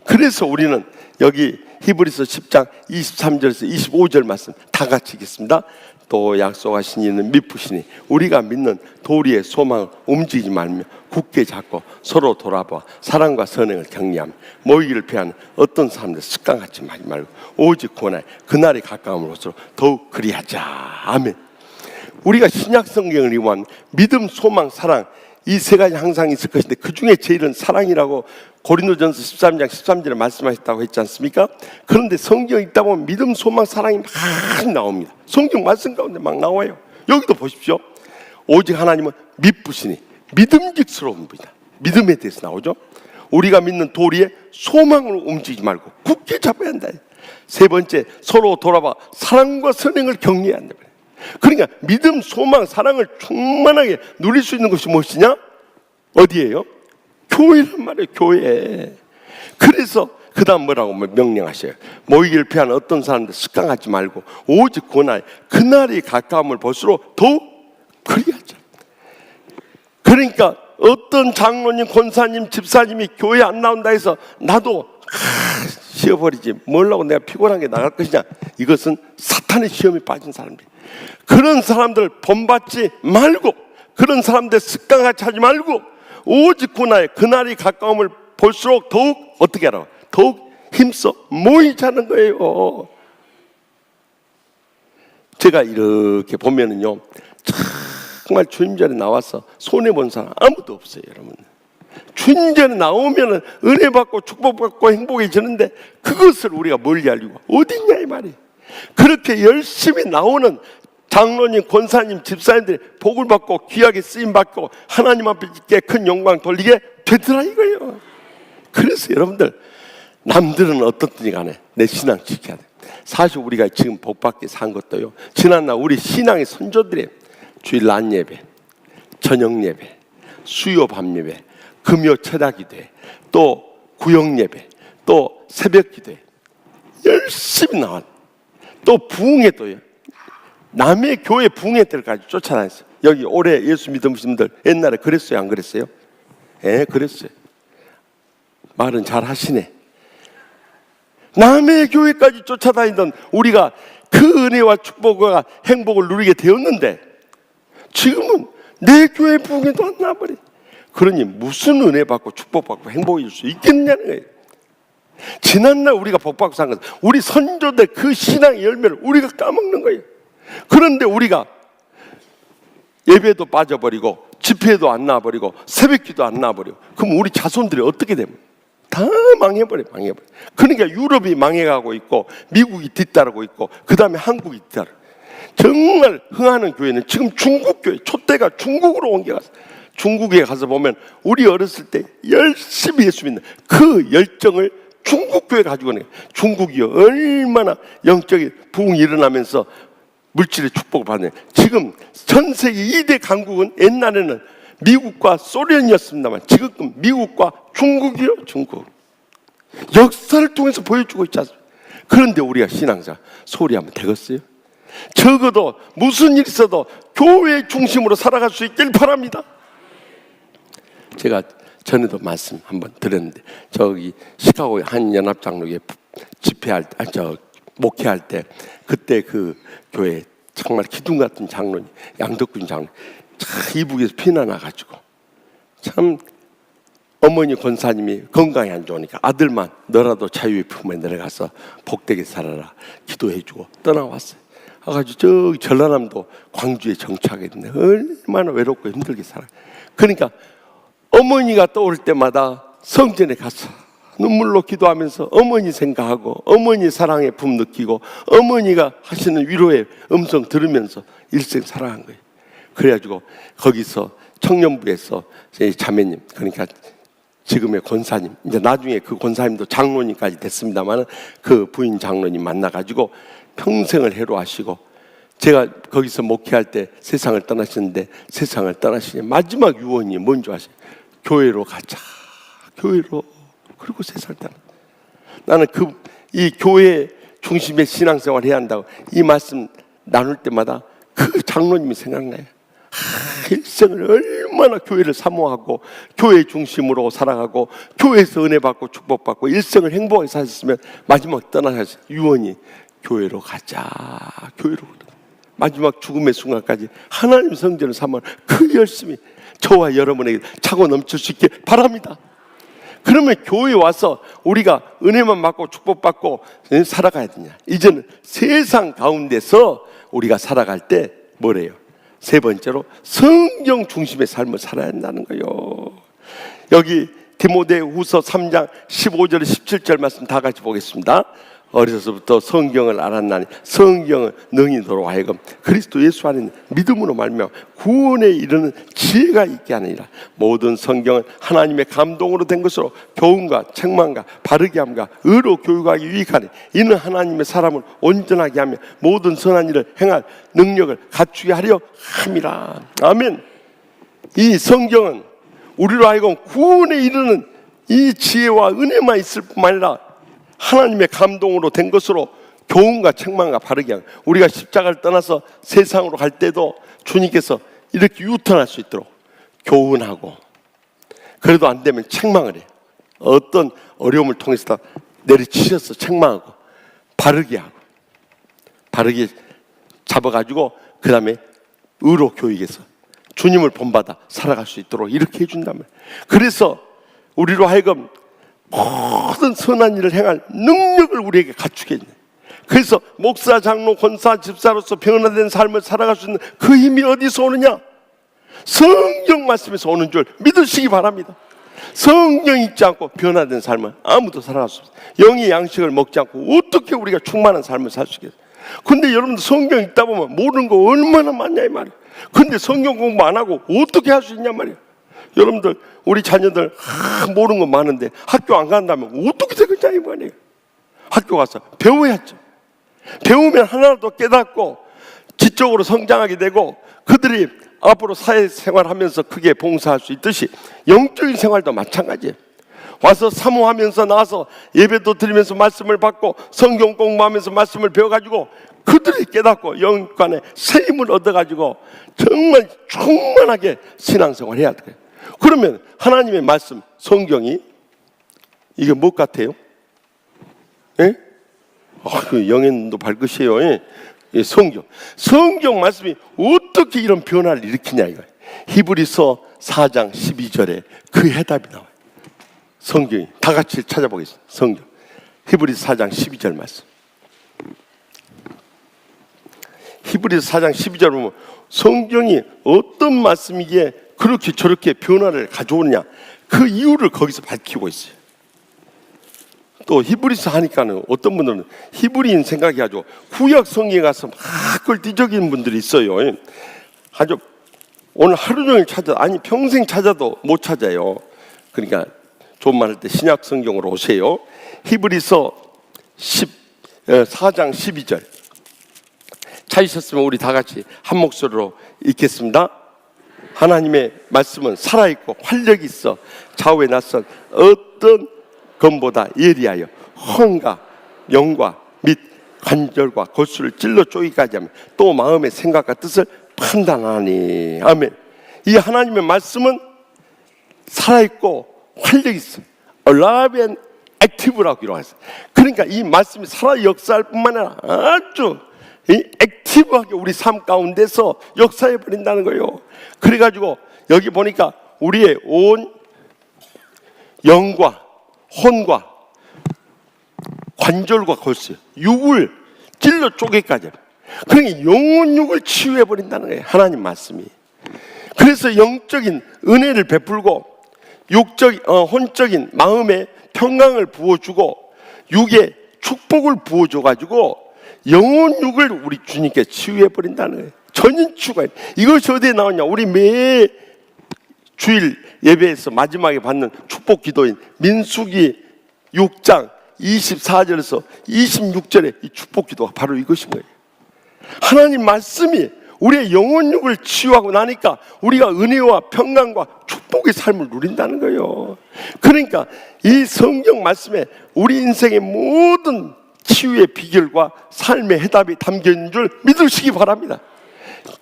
그래서 우리는 여기 히브리서 10장 23절에서 25절 말씀 다 같이 읽겠습니다. 또 약속하신 이는 미쁘시니 우리가 믿는 도리의 소망을 움직이지 말며 굳게 잡고 서로 돌아봐 사랑과 선행을 격려하며 모이기를 피하는 어떤 사람들 습관 갖지 말고 오직 구원하여 그날이 가까움으로써 더욱 그리하자. 아멘. 우리가 신약 성경을 읽으면 믿음, 소망, 사랑 이 세 가지 항상 있을 것인데 그 중에 제일은 사랑이라고 고린도전서 13장 13절에 말씀하셨다고 했지 않습니까? 그런데 성경 읽다 보면 믿음, 소망, 사랑이 막 나옵니다. 성경 말씀 가운데 막 나와요. 여기도 보십시오. 오직 하나님은 미쁘시니 믿음직스러운 분이다. 믿음에 대해서 나오죠. 우리가 믿는 도리에 소망으로 움직이지 말고 굳게 잡아야 한다. 세 번째, 서로 돌아봐 사랑과 선행을 격려해야 한다. 그러니까 믿음, 소망, 사랑을 충만하게 누릴 수 있는 것이 무엇이냐? 어디예요? 교회란 말이에요. 교회. 그래서 그 다음 뭐라고 명령하셔요? 모이기를 피하는 어떤 사람들 습관하지 말고 오직 구원하여 그날이 가까움을 볼수록 더욱 그리하자. 그러니까 어떤 장로님, 권사님, 집사님이 교회 안 나온다 해서 나도 쉬어버리지 뭘라고 내가 피곤한 게 나갈 것이냐. 이것은 사탄의 시험에 빠진 사람들. 그런 사람들 본받지 말고 그런 사람들 습관같이 하지 말고 오직 구원하여 그날이 가까움을 볼수록 더욱 어떻게 하라고? 더욱 힘써 모이자는 거예요. 제가 이렇게 보면은요 정말 주님 전에 나와서 손해본 사람 아무도 없어요. 여러분 주님 전에 나오면은 은혜 받고 축복받고 행복해지는데 그것을 우리가 멀리 하려고 어딨냐 이 말이에요. 그렇게 열심히 나오는 장로님, 권사님, 집사님들이 복을 받고 귀하게 쓰임받고 하나님 앞에 큰 영광 돌리게 되더라 이거예요. 그래서 여러분들 남들은 어떻든지 간에 내 신앙 지켜야 돼. 사실 우리가 지금 복받게 산 것도요 지난날 우리 신앙의 선조들의 주일 낮 예배, 저녁 예배, 수요 밤 예배, 금요 철야 기도회, 또 구역 예배, 또 새벽 기도회 열심히 나왔. 또 부흥회도요. 남의 교회 부흥회 때까지 쫓아다녔어요. 여기 올해 예수 믿으신 분들 옛날에 그랬어요, 안 그랬어요? 예, 그랬어요. 말은 잘 하시네. 남의 교회까지 쫓아다니던 우리가 그 은혜와 축복과 행복을 누리게 되었는데 지금은 내 교회 부흥회도 안 나와버려. 그러니 무슨 은혜 받고 축복 받고 행복해질 수 있겠냐는 거예요. 지난날 우리가 복 받고 산 것은 우리 선조들 그 신앙의 열매를 우리가 까먹는 거예요. 그런데 우리가 예배도 빠져버리고 집회도 안 나와버리고 새벽기도 안 나와버리고, 그럼 우리 자손들이 어떻게 됩니까? 다 망해버려. 그러니까 유럽이 망해가고 있고 미국이 뒤따르고 있고 그 다음에 한국이 뒤따르고. 정말 흥하는 교회는 지금 중국 교회, 촛대가 중국으로 옮겨갔어. 중국에 가서 보면 우리 어렸을 때 열심히 예수 믿는 그 열정을 중국 교회 가지고 있는 거예요. 중국이 얼마나 영적인 부흥이 일어나면서 물질의 축복을 받는, 지금 전 세계 2대 강국은 옛날에는 미국과 소련이었습니다만 지금 미국과 중국이요. 중국 역사를 통해서 보여주고 있지 않습니까? 그런데 우리가 신앙자 소리 한번 되겠어요? 적어도 무슨 일 있어도 교회 중심으로 살아갈 수 있길 바랍니다. 제가 전에도 말씀 한번 드렸는데, 저기 시카고 한 연합장로회 집회할 때, 목회할 때, 그때 그 교회 정말 기둥 같은 장로님, 양덕균 장로님, 참 이북에서 피난와가지고 참 어머니 권사님이 건강이 안 좋으니까 아들만 너라도 자유의 품에 내려가서 복되게 살아라 기도해주고 떠나왔어요. 와가지고 저기 전라남도 광주에 정착하게 됐네. 얼마나 외롭고 힘들게 살아. 그러니까 어머니가 떠올 때마다 성전에 가서 눈물로 기도하면서 어머니 생각하고 어머니 사랑의 품 느끼고 어머니가 하시는 위로의 음성 들으면서 일생 살아간 거예요. 그래가지고 거기서 청년부에서 제 자매님, 그러니까 지금의 권사님, 이제 나중에 그 권사님도 장로님까지 됐습니다만 그 부인 장로님 만나가지고 평생을 해로하시고, 제가 거기서 목회할 때 세상을 떠나시는데 세상을 떠나시니 마지막 유언이 뭔지 아세요? 교회로 가자, 교회로. 그리고 세상을 떠나. 나는 이 교회 중심의 신앙생활을 해야 한다고 이 말씀 나눌 때마다 그 장로님이 생각나요. 일생을 얼마나 교회를 사모하고 교회 중심으로 살아가고 교회에서 은혜 받고 축복받고 일생을 행복하게 사셨으면 마지막 떠나셔서 유언이 교회로 가자, 교회로. 마지막 죽음의 순간까지 하나님 성전을 사모하는 그 열심히 저와 여러분에게 차고 넘칠 수 있게 바랍니다. 그러면 교회에 와서 우리가 은혜만 받고 축복받고 살아가야 되냐? 이제는 세상 가운데서 우리가 살아갈 때 뭐래요? 세 번째로 성경 중심의 삶을 살아야 한다는 거예요. 여기 디모데후서 3장 15절 17절 말씀 다 같이 보겠습니다. 어려서부터 성경을 알았나니 성경은 능인으로 하여금 그리스도 예수 안에 믿음으로 말미암아 구원에 이르는 지혜가 있게 하느니라. 모든 성경은 하나님의 감동으로 된 것으로 교훈과 책망과 바르게 함과 의로 교육하기 유익하니 이는 하나님의 사람을 온전하게 하며 모든 선한 일을 행할 능력을 갖추게 하려 함이라. 아멘. 이 성경은 우리로 하여금 구원에 이르는 이 지혜와 은혜만 있을 뿐만 아니라 하나님의 감동으로 된 것으로 교훈과 책망과 바르게 하고, 우리가 십자가를 떠나서 세상으로 갈 때도 주님께서 이렇게 유턴할 수 있도록 교훈하고, 그래도 안 되면 책망을 해요. 어떤 어려움을 통해서 내리치셔서 책망하고 바르게 하고 바르게 잡아가지고 그 다음에 의로 교육해서 주님을 본받아 살아갈 수 있도록 이렇게 해준다면, 그래서 우리로 하여금 모든 선한 일을 행할 능력을 우리에게 갖추게 했네. 그래서 목사, 장로, 권사, 집사로서 변화된 삶을 살아갈 수 있는 그 힘이 어디서 오느냐? 성경 말씀에서 오는 줄 믿으시기 바랍니다. 성경 읽지 않고 변화된 삶은 아무도 살아갈 수 없어요. 영의 양식을 먹지 않고 어떻게 우리가 충만한 삶을 살 수 있겠어요? 근데 여러분들 성경 읽다 보면 모르는 거 얼마나 많냐 이 말이에요. 근데 성경 공부 안 하고 어떻게 할 수 있냐 말이에요. 여러분들 우리 자녀들 모르는 거 많은데 학교 안 간다면 어떻게 되겠냐 이 말이에요. 학교 가서 배워야죠. 배우면 하나라도 깨닫고 지적으로 성장하게 되고 그들이 앞으로 사회생활하면서 크게 봉사할 수 있듯이 영적인 생활도 마찬가지예요. 와서 사모하면서 나와서 예배도 드리면서 말씀을 받고 성경 공부하면서 말씀을 배워가지고 그들이 깨닫고 영간에 새 힘을 얻어가지고 정말 충만하게 신앙생활을 해야 돼요. 그러면 하나님의 말씀 성경이 이게 뭐 같아요? 예? 그 영혼도 밝으세요. 예? 성경 말씀이 어떻게 이런 변화를 일으키냐 이거예요. 히브리서 4장 12절에 그 해답이 나와요. 성경이 다 같이 찾아보겠습니다. 성경 히브리서 4장 12절 말씀. 히브리서 4장 12절 보면 성경이 어떤 말씀이기에 그렇게 저렇게 변화를 가져오느냐, 그 이유를 거기서 밝히고 있어요. 또 히브리서 하니까는 어떤 분들은 히브리인 생각이 아주 구약 성경에 가서 막 그걸 뒤적이는 분들이 있어요. 아주 오늘 하루 종일 아니 평생 찾아도 못 찾아요. 그러니까 좋은 말 할 때 신약 성경으로 오세요. 히브리서 4장 12절 찾으셨으면 우리 다 같이 한 목소리로 읽겠습니다. 하나님의 말씀은 살아있고 활력이 있어 좌우에 낯선 어떤 검보다 예리하여 혼과 영과 및 관절과 골수를 찔러 쪼기까지 하며 또 마음의 생각과 뜻을 판단하니. 아멘. 이 하나님의 말씀은 살아있고 활력이 있어. alive and active라고 기록했어요. 그러니까 이 말씀이 살아 역사할 뿐만 아니라 아주 액티브하게 우리 삶 가운데서 역사해 버린다는 거예요. 그래가지고 여기 보니까 우리의 온 영과 혼과 관절과 골수, 육을 찔러 쪼개까지. 그러니까 영혼 육을 치유해 버린다는 거예요, 하나님 말씀이. 그래서 영적인 은혜를 베풀고 혼적인 마음에 평강을 부어주고 육에 축복을 부어줘가지고 영혼 육을 우리 주님께 치유해 버린다는 거예요. 전인 치유가. 이것이 어디에 나오냐? 우리 매 주일 예배에서 마지막에 받는 축복 기도인 민수기 6장 24절에서 26절의 이 축복 기도가 바로 이것인 거예요. 하나님 말씀이 우리의 영혼육을 치유하고 나니까 우리가 은혜와 평강과 축복의 삶을 누린다는 거예요. 그러니까 이 성경 말씀에 우리 인생의 모든 치유의 비결과 삶의 해답이 담겨 있는 줄 믿으시기 바랍니다.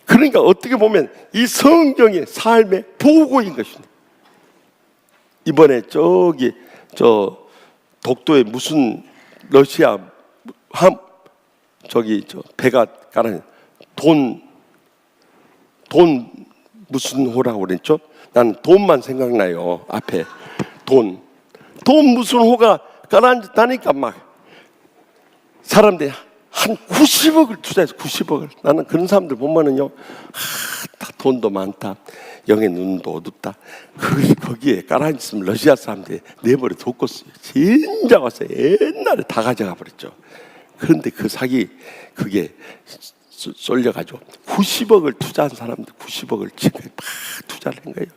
그러니까 어떻게 보면 이 성경이 삶의 보고인 것입니다. 이번에 저 독도에 무슨 러시아 배가 깔아낸 돈 무슨 호라고 그랬죠? 나는 돈만 생각나요. 앞에 돈 무슨 호가 깔아앉았다니까 막 사람들이 한 90억을 투자해서 90억을. 나는 그런 사람들 보면은요, 돈도 많다, 영의 눈도 어둡다. 거기에 깔아앉으면 러시아 사람들이 내버려 뒀겠어요. 진짜 와서 옛날에 다 가져가 버렸죠. 그런데 그 사기 그게 쏠려가지고 90억을 투자한 사람들 90억을 지금 막 투자를 한 거예요.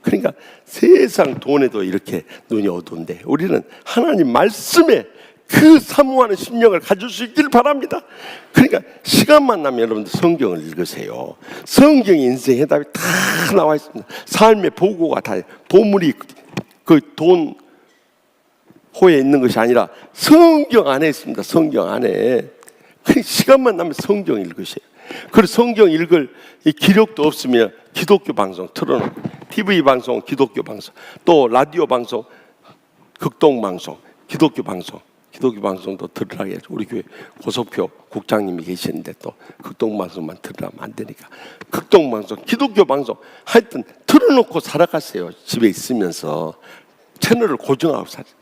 그러니까 세상 돈에도 이렇게 눈이 어두운데 우리는 하나님 말씀에 그 사모하는 심령을 가질 수 있길 바랍니다. 그러니까 시간만 나면 여러분들 성경을 읽으세요. 성경의 인생의 해답이 다 나와 있습니다. 삶의 보고가 다. 보물이 그 돈 호에 있는 것이 아니라 성경 안에 있습니다. 성경 안에. 그 시간만 나면 성경 읽으세요. 그래서 성경 읽을 이 기력도 없으면 기독교 방송 틀어놓고, TV 방송 기독교 방송, 또 라디오 방송 극동 방송 기독교 방송도 들으라고 해야죠. 우리 교회 고석표 국장님이 계시는데 또 극동 방송만 들으라면 안 되니까 극동 방송, 기독교 방송 하여튼 틀어놓고 살아가세요. 집에 있으면서 채널을 고정하고 살아요.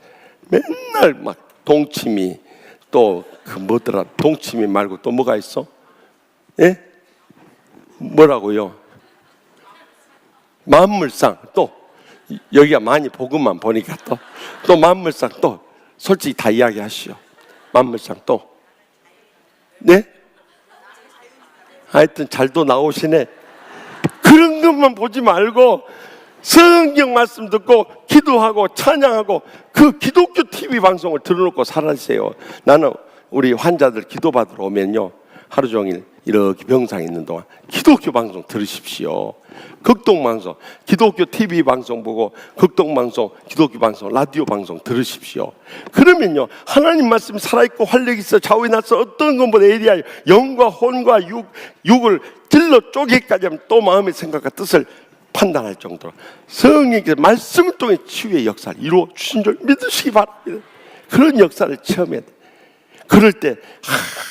맨날 막 동치미, 또 그 뭐더라, 동치미 말고 또 뭐가 있어? 예? 뭐라고요? 만물상. 또 여기가 많이 복음만 보니까 또 만물상, 또 솔직히 다 이야기하시오. 만물상 또 네? 하여튼 잘도 나오시네. 그런 것만 보지 말고 성경 말씀 듣고 기도하고 찬양하고 그 기독교 TV 방송을 들어놓고 살아주세요. 나는 우리 환자들 기도받으러 오면요, 하루 종일 이렇게 병상 있는 동안 기독교 방송 들으십시오. 극동 방송, 기독교 TV 방송 보고 극동 방송, 기독교 방송, 라디오 방송 들으십시오. 그러면요, 하나님 말씀이 살아있고 활력이 있어 좌우에 나서 어떤 것보다 예리하여 영과 혼과 육을 찔러 쪼개기까지 하면 또 마음의 생각과 뜻을 판단할 정도로 성령께서 말씀을 통해 치유의 역사를 이루어 주신 줄 믿으시기 바랍니다. 그런 역사를 체험해야 돼. 그럴 때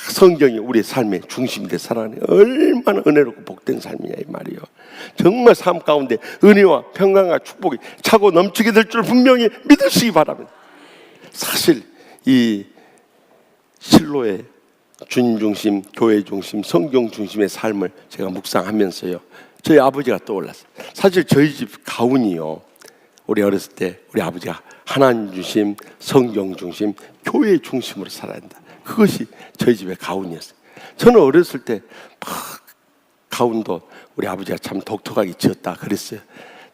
성경이 우리의 삶의 중심이 돼 살아가는 얼마나 은혜롭고 복된 삶이냐 이 말이에요. 정말 삶 가운데 은혜와 평강과 축복이 차고 넘치게 될 줄 분명히 믿으시기 바랍니다. 사실 이 실로의 주님 중심, 교회 중심, 성경 중심의 삶을 제가 묵상하면서요, 저희 아버지가 떠올랐어요. 사실 저희 집 가훈이요, 우리 어렸을 때 우리 아버지가 하나님 중심, 성경 중심, 교회 중심으로 살아야 한다. 그것이 저희 집의 가훈이었어요. 저는 어렸을 때 가훈도 우리 아버지가 참 독특하게 지었다 그랬어요.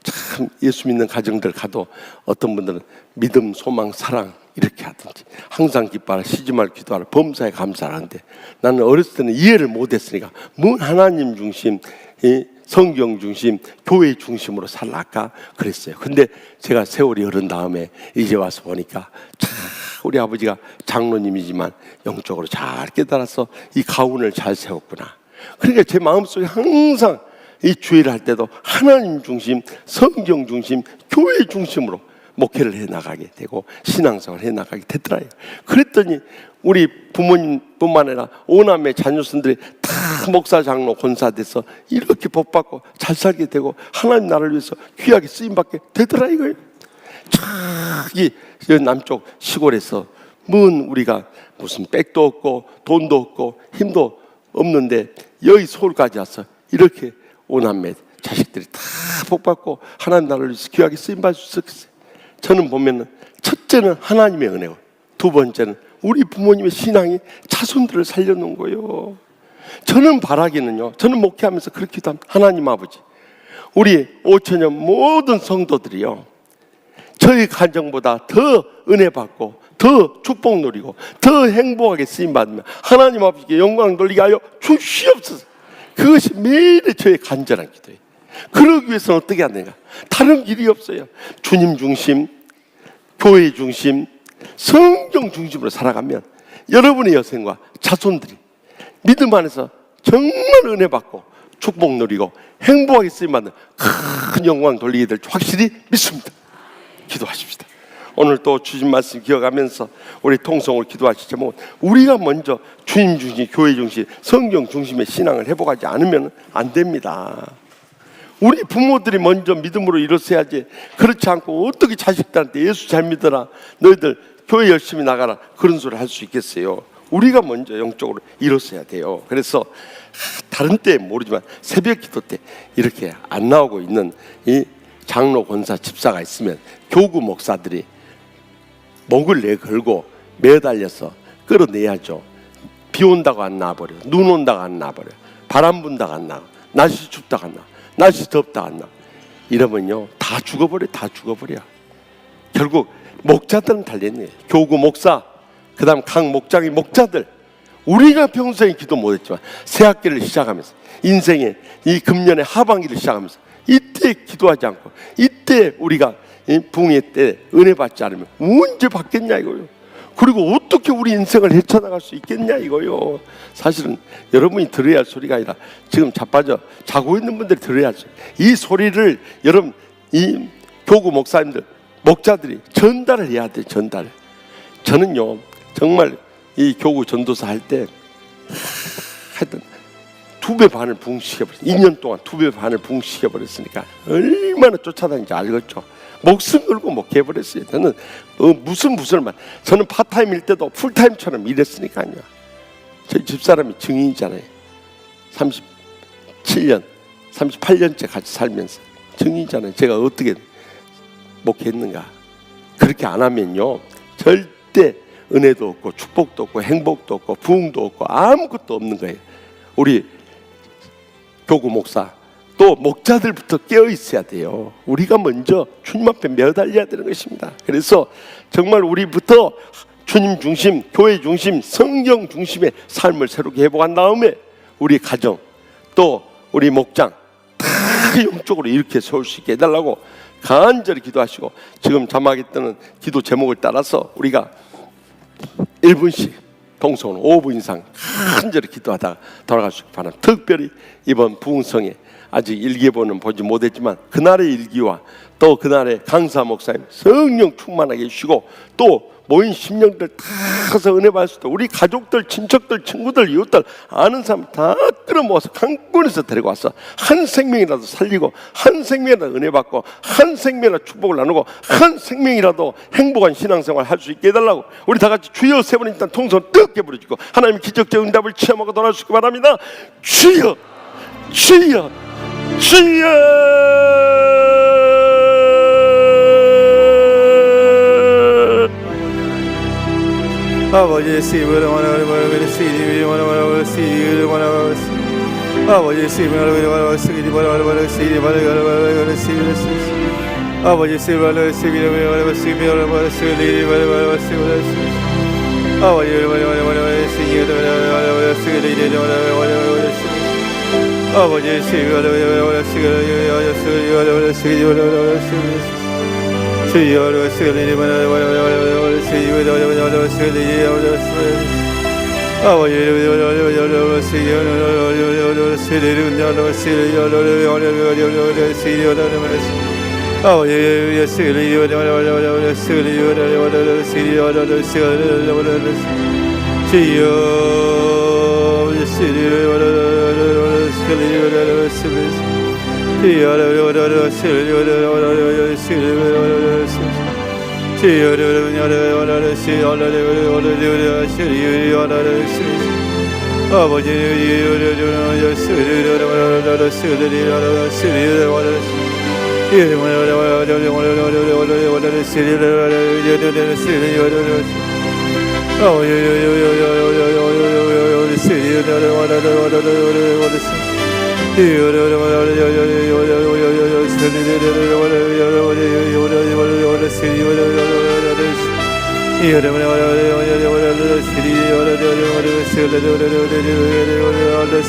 참 예수 믿는 가정들 가도 어떤 분들은 믿음, 소망, 사랑 이렇게 하든지 항상 기뻐하라, 쉬지 말고 기도하라, 범사에 감사하는데 나는 어렸을 때는 이해를 못했으니까 뭔 하나님 중심, 성경 중심, 교회 중심으로 살랄까 그랬어요. 근데 제가 세월이 흐른 다음에 이제 와서 보니까 참 우리 아버지가 장로님이지만 영적으로 잘 깨달아서 이 가훈을 잘 세웠구나. 그러니까 제 마음속에 항상 이 주일을 할 때도 하나님 중심, 성경 중심, 교회 중심으로 목회를 해나가게 되고 신앙생활을 해나가게 되더라고요. 그랬더니 우리 부모님뿐만 아니라 오남의 자녀선들이 다 목사, 장로, 권사 돼서 이렇게 복받고 잘 살게 되고 하나님 나라를 위해서 귀하게 쓰임받게 되더라 이거예요. 저기 남쪽 시골에서 먼 우리가 무슨 백도 없고 돈도 없고 힘도 없는데 여기 서울까지 와서 이렇게 오남매 자식들이 다 복받고 하나님 나라를 위해서 귀하게 쓰임받을 수 있었어요. 저는 보면은 첫째는 하나님의 은혜고 두 번째는 우리 부모님의 신앙이 자손들을 살려놓은 거예요. 저는 바라기는요, 저는 목회하면서 그렇게 기도합니다. 하나님 아버지, 우리 5천년 모든 성도들이요, 저희 가정보다 더 은혜 받고 더 축복 누리고 더 행복하게 쓰임받으면 하나님 아버지께 영광 돌리게 하여 주시옵소서. 그것이 매일의 저의 간절한 기도예요. 그러기 위해서는 어떻게 해야 되는가? 다른 길이 없어요. 주님 중심, 교회 중심, 성경 중심으로 살아가면 여러분의 여생과 자손들이 믿음 안에서 정말 은혜 받고 축복 누리고 행복하게 쓰임받는 큰 영광 돌리게 될 줄 확실히 믿습니다. 기도하십시다. 오늘 또 주신 말씀 기억하면서 우리 통성으로 기도하시지만 우리가 먼저 주님 중심, 교회 중심, 성경 중심의 신앙을 회복하지 않으면 안 됩니다. 우리 부모들이 먼저 믿음으로 일어서야지, 그렇지 않고 어떻게 자식들한테 예수 잘 믿어라, 너희들 교회 열심히 나가라, 그런 소리 할 수 있겠어요. 우리가 먼저 영적으로 일어서야 돼요. 그래서 다른 때 모르지만 새벽 기도 때 이렇게 안 나오고 있는 이 장로, 권사, 집사가 있으면 교구 목사들이 목을 내걸고 매달려서 끌어내야죠. 비 온다고 안 나와버려, 눈 온다고 안 나와버려, 바람 분다고 안 나와, 날씨 춥다고 안 나와, 날씨 덥다고 안 나와. 이러면요 다 죽어버려, 다 죽어버려. 결국 목자들은 달렸네. 교구 목사, 그 다음 각 목장의 목자들, 우리가 평소에 기도 못했지만 새학기를 시작하면서 인생의 이 금년의 하반기를 시작하면서 이때 기도하지 않고 이때 우리가 붕의 때 은혜 받지 않으면 언제 받겠냐 이거요. 그리고 어떻게 우리 인생을 헤쳐나갈 수 있겠냐 이거요. 사실은 여러분이 들어야 할 소리가 아니라 지금 자빠져 자고 있는 분들이 들어야 할 소리. 이 소리를 여러분, 이 교구 목사님들, 목자들이 전달을 해야 돼. 전달. 저는요 정말 이 교구 전도사 할 때 하여튼 2배 반을 붕시켜버렸어요. 2년 동안 2배 반을 붕시켜버렸으니까 얼마나 쫓아다니는지 알겠죠. 목숨 걸고 목해버렸어요. 저는 무슨 말, 저는 파타임일 때도 풀타임처럼 일했으니까요. 저희 집사람이 증인이잖아요. 37년 38년째 같이 살면서 증인이잖아요. 제가 어떻게 목했는가. 그렇게 안 하면요 절대 은혜도 없고 축복도 없고 행복도 없고 부흥도 없고 아무것도 없는 거예요. 우리 교구 목사 또 목자들부터 깨어 있어야 돼요. 우리가 먼저 주님 앞에 매달려야 되는 것입니다. 그래서 정말 우리부터 주님 중심, 교회 중심, 성경 중심의 삶을 새롭게 회복한 다음에 우리 가정 또 우리 목장 다 영적으로 이렇게 세울 수 있게 해달라고 간절히 기도하시고, 지금 자막에 뜨는 기도 제목을 따라서 우리가 1분씩 동성으로 5분 이상 간절히 기도하다가 돌아갈 수 있게 바랍니다. 특별히 이번 부흥성에 아직 일기예보는 보지 못했지만 그날의 일기와 또 그날의 강사 목사님 성령 충만하게 해주시고 또 모인 심령들 다 가서 은혜 받을 수 있도록 우리 가족들, 친척들, 친구들, 이웃들 아는 사람 다 끌어모아서 강권에서 데려와서 한 생명이라도 살리고 한 생명이라도 은혜 받고 한 생명이라도 축복을 나누고 한 생명이라도 행복한 신앙생활 할 수 있게 해달라고 우리 다 같이 주여 세 번 일단 통성 뜨겁게 부르시고 하나님 기적적 응답을 체험하고 돌아주시기 바랍니다. 주여 주여 주여. 아버지 씨를 원하는 씨를 원하는 씨를 원하는 아버지 씨를 원하는 씨를 원하는 씨를 원하는 씨를 아버지 씨를 원하는 씨를 원하는 씨를 원하는 씨를 원하는 씨를 아버지를 원하는 씨를 원하는 씨를 원하는 아버지 씨를 원하는 씨를 원하는 씨를 원하는 씨를 주여 세례를 원하는 세례를 원하는 세례를 원하는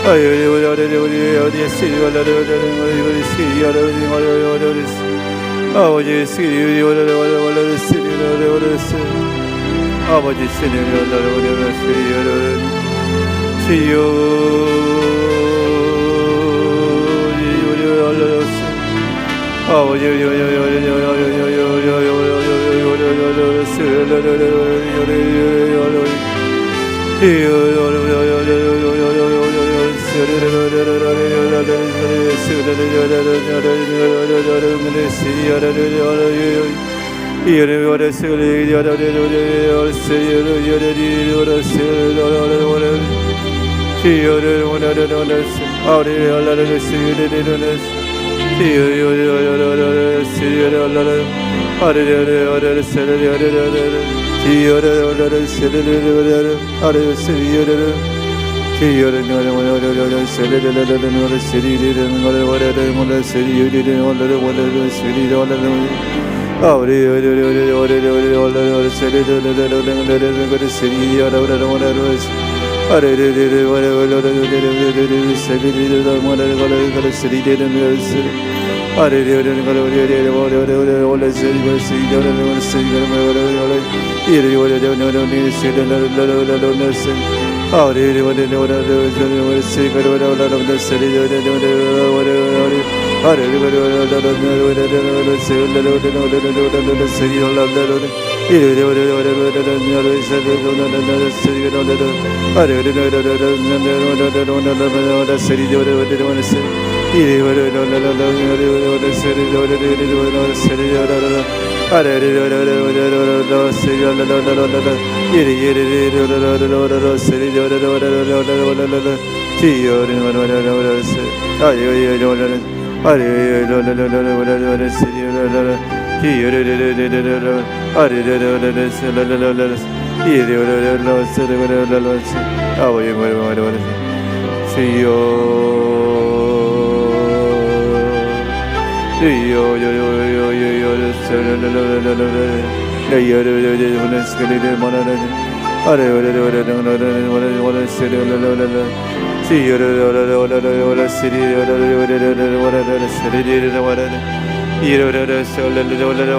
아버지를 원하는 세례를 원하는 세례를 원하는 세례를 원하는 세례를 원하는 아버지의 세례를 원하는 세례를 원하는 세례를 원하는 세례를 원하는 주여 세례를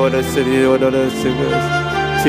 원하는 세례를 원하는 세례를